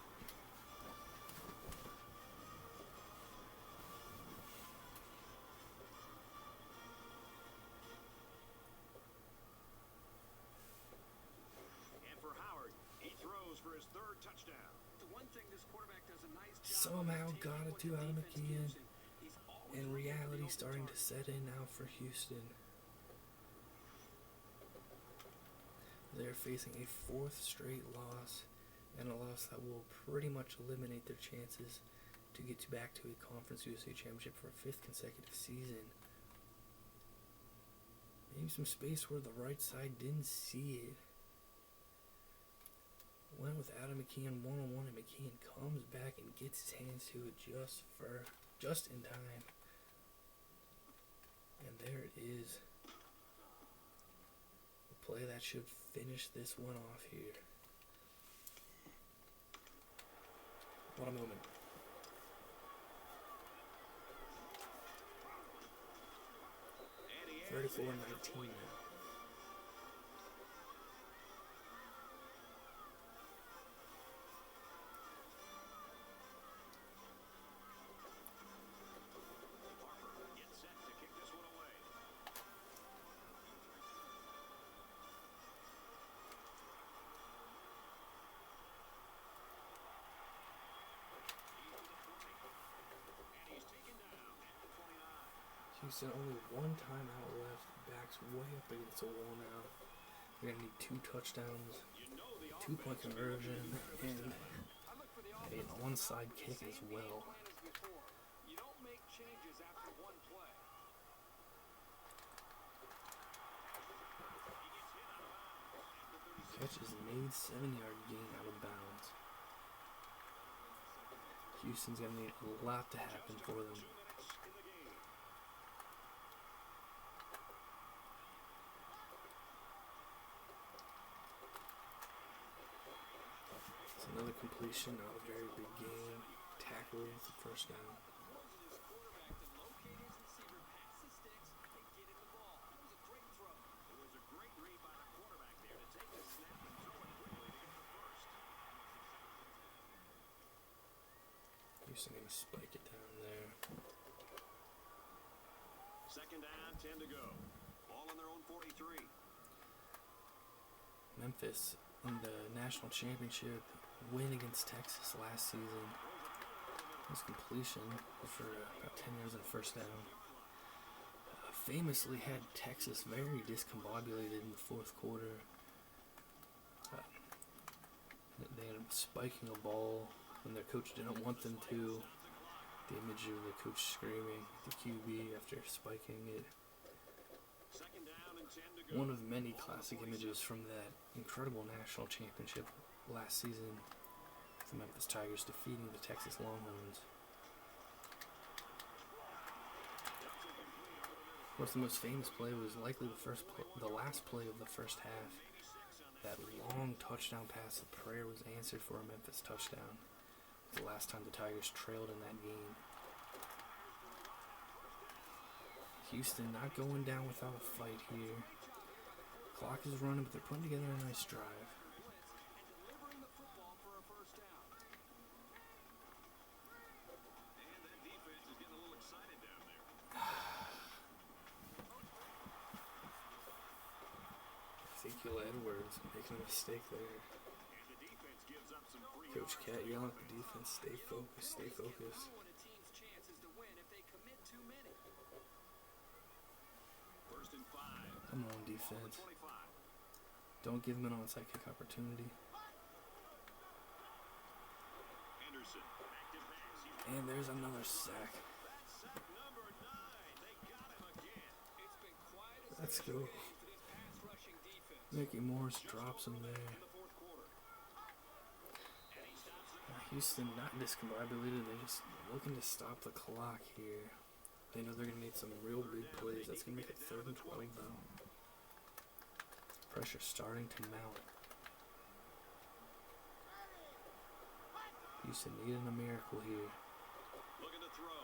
[SPEAKER 3] And for Howard, he throws for his 3rd touchdown.
[SPEAKER 4] The one thing this quarterback does a nice job
[SPEAKER 1] Somehow
[SPEAKER 4] of is
[SPEAKER 1] got
[SPEAKER 4] taking
[SPEAKER 1] it to
[SPEAKER 4] what the
[SPEAKER 1] Adam
[SPEAKER 4] defense
[SPEAKER 1] McKeon.
[SPEAKER 4] gives him. He's always
[SPEAKER 1] And
[SPEAKER 4] looking for the
[SPEAKER 1] reality
[SPEAKER 4] open
[SPEAKER 1] starting to
[SPEAKER 4] target.
[SPEAKER 1] set in now for Houston. They're facing a 4th straight loss, and a loss that will pretty much eliminate their chances to get back to a Conference USA Championship for a 5th consecutive season. Maybe some space where the right side didn't see it. Went with Adam McKeon one-on-one, and McKeon comes back and gets his hands to it just in time. And there it is. The play that should finish this one off here. What a moment.
[SPEAKER 3] And he
[SPEAKER 1] 34-19 now.
[SPEAKER 3] gets set to kick this one away. And he's taken down at the 29.
[SPEAKER 1] Houston only one timeout left. Backs way up against the wall now. We're going to need 2 touchdowns,
[SPEAKER 3] You know the
[SPEAKER 1] 2-point conversion, and
[SPEAKER 4] I look for the
[SPEAKER 1] an onside kick as well.
[SPEAKER 4] plan as before. You don't make changes after one play.
[SPEAKER 1] Catch is made, 7-yard gain out of bounds. Houston's going to need a lot to happen for them.
[SPEAKER 3] 2 minutes in the game.
[SPEAKER 1] It's another completion, not a very big gain. Tackle with the first down.
[SPEAKER 4] Forces his quarterback to locate his receiver, pass the sticks, and get him the ball. That was a great throw.
[SPEAKER 3] It was a great read by the quarterback there to take the snap and throw it quickly to get the first.
[SPEAKER 1] Houston going to spike it down there.
[SPEAKER 3] Second down, 10 to go. Ball on their own 43.
[SPEAKER 1] Memphis in the national championship win against Texas last season. This completion for about 10 yards on first down. Famously had Texas very discombobulated in the fourth quarter. They ended up spiking a ball when their coach didn't want them to. The image of the coach screaming at the QB after spiking it.
[SPEAKER 3] Second down and 10 to go.
[SPEAKER 1] One of many classic images from that incredible national championship last season. The Memphis Tigers defeating the Texas Longhorns. Of course, the most famous play was likely the last play of the first half. That long touchdown pass, the prayer was answered for a Memphis touchdown. The last time the Tigers trailed in that game. Houston not going down without a fight here. Clock is running, but they're putting together a nice drive.
[SPEAKER 4] And delivering the football for a first down.
[SPEAKER 3] And that defense is getting a little excited down there.
[SPEAKER 1] Ezekiel Edwards making a mistake there.
[SPEAKER 3] And the defense gives up some free
[SPEAKER 1] Coach
[SPEAKER 3] yards.
[SPEAKER 1] Cat yelling at the defense, stay focused, stay focused.
[SPEAKER 4] Ruin a team's chances to win if they commit too many.
[SPEAKER 3] First and 5.
[SPEAKER 1] Come on, defense.
[SPEAKER 3] 25.
[SPEAKER 1] Don't give them an onside kick opportunity.
[SPEAKER 3] Anderson, back to pass. He's
[SPEAKER 1] And there's another sack.
[SPEAKER 3] that's sack number 9. They got him again.
[SPEAKER 4] It's been quite a
[SPEAKER 1] Let's
[SPEAKER 4] serious
[SPEAKER 1] go.
[SPEAKER 4] game for this pass rushing defense.
[SPEAKER 1] Mickey Morris drops him there.
[SPEAKER 3] In the fourth quarter. And he stops it.
[SPEAKER 1] Houston not discombobulated. They're just looking to stop the clock here. They know they're going to need some real big plays. That's going to make it 3rd and 12 though. Pressure starting to mount. Houston needing a miracle here.
[SPEAKER 3] Looking to throw.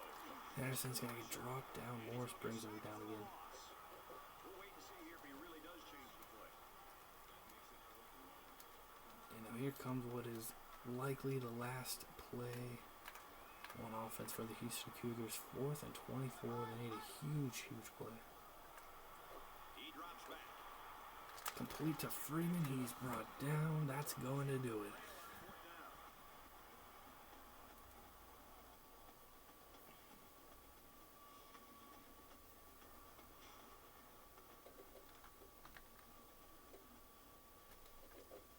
[SPEAKER 1] Anderson's going to get dropped down. Morris brings him down again.
[SPEAKER 3] We'll wait and see here if he really does change the play.
[SPEAKER 1] And now here comes what is likely the last play on offense for the Houston Cougars. 4th and 24. They need a huge, huge play.
[SPEAKER 3] He drops back.
[SPEAKER 1] Complete to Freeman. He's brought down. That's going to do it.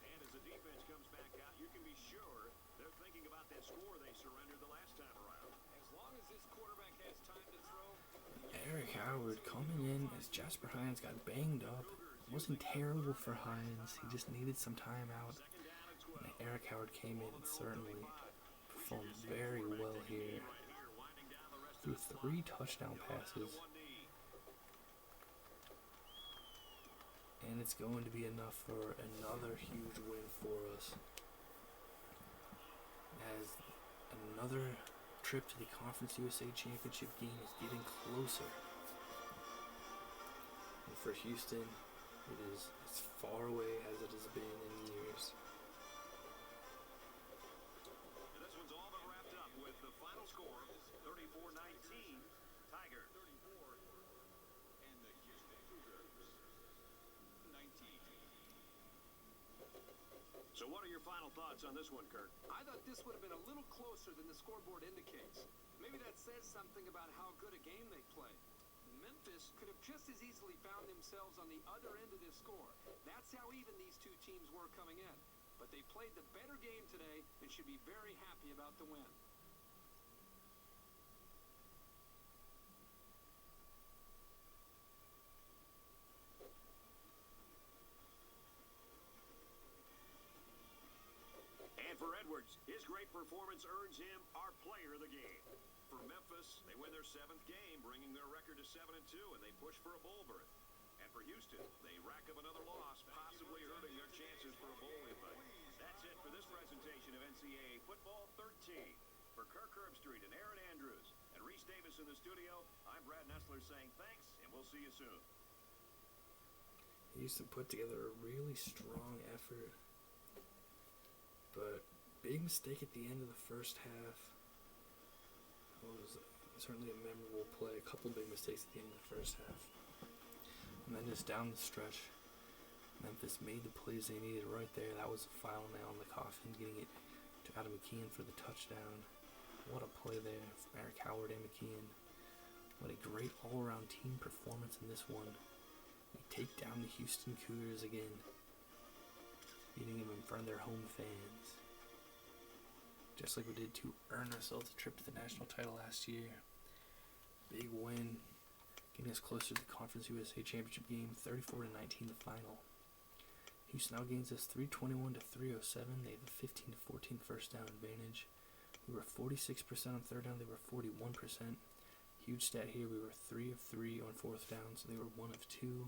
[SPEAKER 3] And as the defense comes back out, you can be sure they're thinking thinking about that score they surrendered the last time around.
[SPEAKER 4] As long as this quarterback has time to throw.
[SPEAKER 1] Eric Howard coming in as Jasper Hines got banged up. It wasn't terrible for Hines. He just needed some time out. And Eric Howard came in and certainly performed very well here. Threw 3 touchdown passes. And it's going to be enough for another huge win for us. As another trip to the Conference USA Championship game is getting closer. And for Houston, it is as far away as it has been in years.
[SPEAKER 3] And this one's all but wrapped up with the final score, 34-19, Tigers.
[SPEAKER 4] And the Houston Cougars, 19.
[SPEAKER 3] So what are your final thoughts on this one, Kirk?
[SPEAKER 4] I thought this would have been a little closer than the scoreboard indicates. Maybe that says something about how good a game they played. Memphis could have just as easily found themselves on the other end of this score. That's how even these two teams were coming in. But they played the better game today and should be very happy about the win.
[SPEAKER 3] And for Edwards, his great performance earns him our player of the game. For Memphis, they win their 7th game, bringing their record to 7-2, and they push for a bowl berth. And for Houston, they rack up another loss, possibly hurting their chances for a bowl invite. That's it for this presentation of NCAA Football 13. For Kirk Herbstreit and Aaron Andrews and Reese Davis in the studio, I'm Brad Nessler saying thanks, and we'll see you soon.
[SPEAKER 1] Houston put together a really strong effort. But big mistake at the end of the first half. It was certainly a memorable play. A couple big mistakes at the end of the first half. And then just down the stretch, Memphis made the plays they needed right there. That was the final nail in the coffin, getting it to Adam McKeon for the touchdown. What a play there from Eric Howard and McKeon. What a great all-around team performance in this one. We take down the Houston Cougars again, beating them in front of their home fans. Just like we did to earn ourselves a trip to the national title last year. Big win, getting us closer to the Conference USA Championship game, 34-19 the final. Houston now gains us 321 to 307. They have a 15 to 14 first down advantage. We were 46% on third down. They were 41%. Huge stat here. We were 3 of 3 on fourth down, so they were 1 of 2.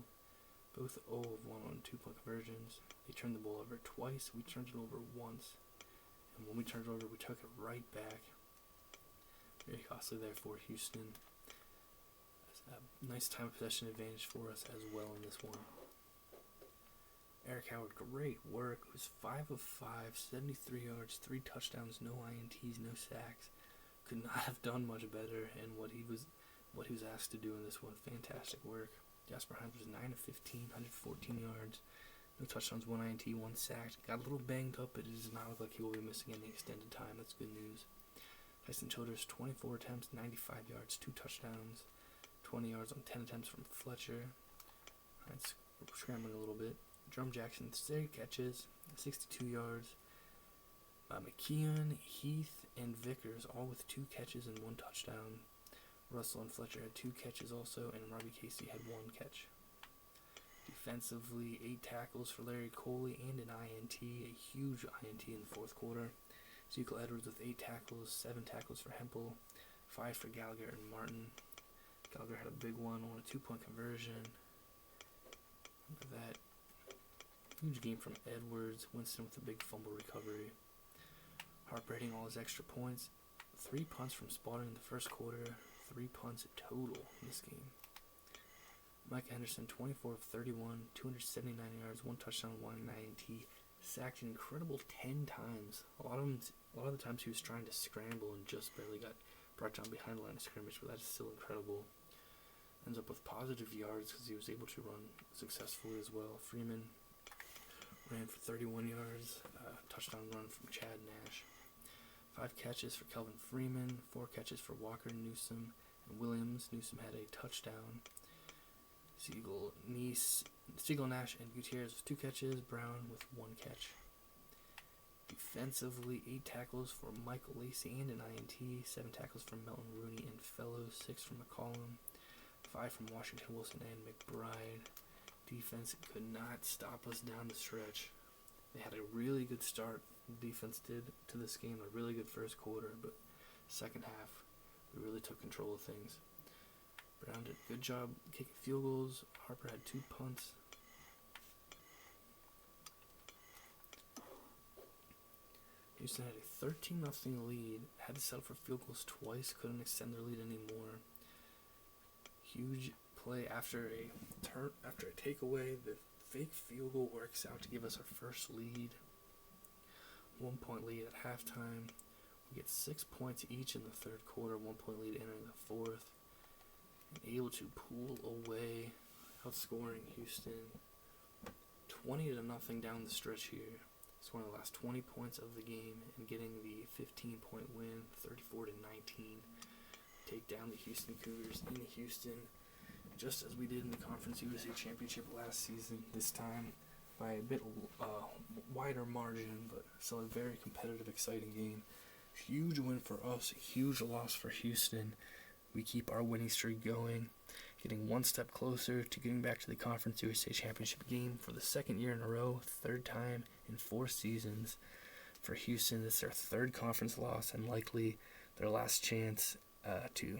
[SPEAKER 1] Both 0 of 1 on 2-point conversions. They turned the ball over twice. We turned it over once. And when we turned it over, we took it right back. Very costly there for Houston. A nice time of possession advantage for us as well in this one. Eric Howard, great work. It was 5 of 5, 73 yards, 3 touchdowns, no INTs, no sacks. Could not have done much better in what he was asked to do in this one. Fantastic work. Jasper Hines was 9 of 15, 114 yards. No touchdowns, 1 INT, 1 sacked. Got a little banged up, but it does not look like he will be missing any extended time. That's good news. Tyson Childers, 24 attempts, 95 yards, 2 touchdowns, 20 yards on 10 attempts from Fletcher. Hines scrambling a little bit. Drum Jackson, 30 catches, 62 yards. McKeon, Heath, and Vickers, all with 2 catches and 1 touchdown. Russell and Fletcher had 2 catches also, and Robbie Casey had 1 catch. Defensively, 8 tackles for Larry Coley and an INT, a huge INT in the fourth quarter. Ezekiel Edwards with 8 tackles, 7 tackles for Hempel, 5 for Gallagher and Martin. Gallagher had a big one on a 2-point conversion. Look at that. Huge game from Edwards. Winston with a big fumble recovery. Harper hitting all his extra points. 3 punts from Spalding in the first quarter. 3 punts total in this game. Micah Henderson, 24 of 31, 279 yards, 1 touchdown, 1 INT. Sacked an incredible 10 times. A lot of the times he was trying to scramble and just barely got brought down behind the line of scrimmage, but that is still incredible. Ends up with positive yards because he was able to run successfully as well. Freeman ran for 31 yards, touchdown run from Chad Nash. 5 catches for Kelvin Freeman, 4 catches for Walker, Newsom, and Williams. Newsom had a touchdown. Siegel, Nash, and Gutierrez with 2 catches. Brown with 1 catch. Defensively, 8 tackles for Michael Lacey and an INT, 7 tackles from Melton Rooney and Fellows, 6 from McCollum, 5 from Washington Wilson and McBride. Defense could not stop us down the stretch. They had a really good start, the defense did, to this game, a really good first quarter, but second half, we really took control of things. Brown did a good job kicking field goals. Harper had 2 punts. Houston had a 13-0 lead, had to settle for field goals twice, couldn't extend their lead anymore. Huge play after a takeaway. The fake field goal works out to give us our first lead. 1 point lead at halftime. We get 6 points each in the third quarter, 1 point lead entering the fourth. And able to pull away, outscoring Houston 20-0 down the stretch here. It's one of the last 20 points of the game and getting the 15-point win, 34-19. Take down the Houston Cougars in Houston, just as we did in the Conference USA Championship last season, this time by a bit wider margin, but still a very competitive, exciting game. Huge win for us, a huge loss for Houston. We keep our winning streak going, getting one step closer to getting back to the Conference USA Championship game for the second year in a row, third time in 4 seasons. For Houston, it's their third conference loss and likely their last chance to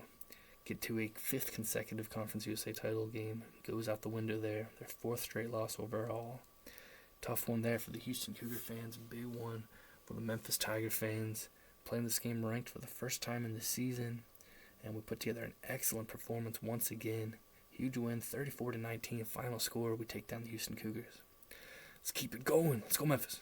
[SPEAKER 1] get to a 5th consecutive Conference USA title game. Goes out the window there, their 4th straight loss overall. Tough one there for the Houston Cougar fans, big one for the Memphis Tigers fans. Playing this game ranked for the first time in the season, and we put together an excellent performance once again. Huge win, 34-19, final score. We take down the Houston Cougars. Let's keep it going. Let's go Memphis.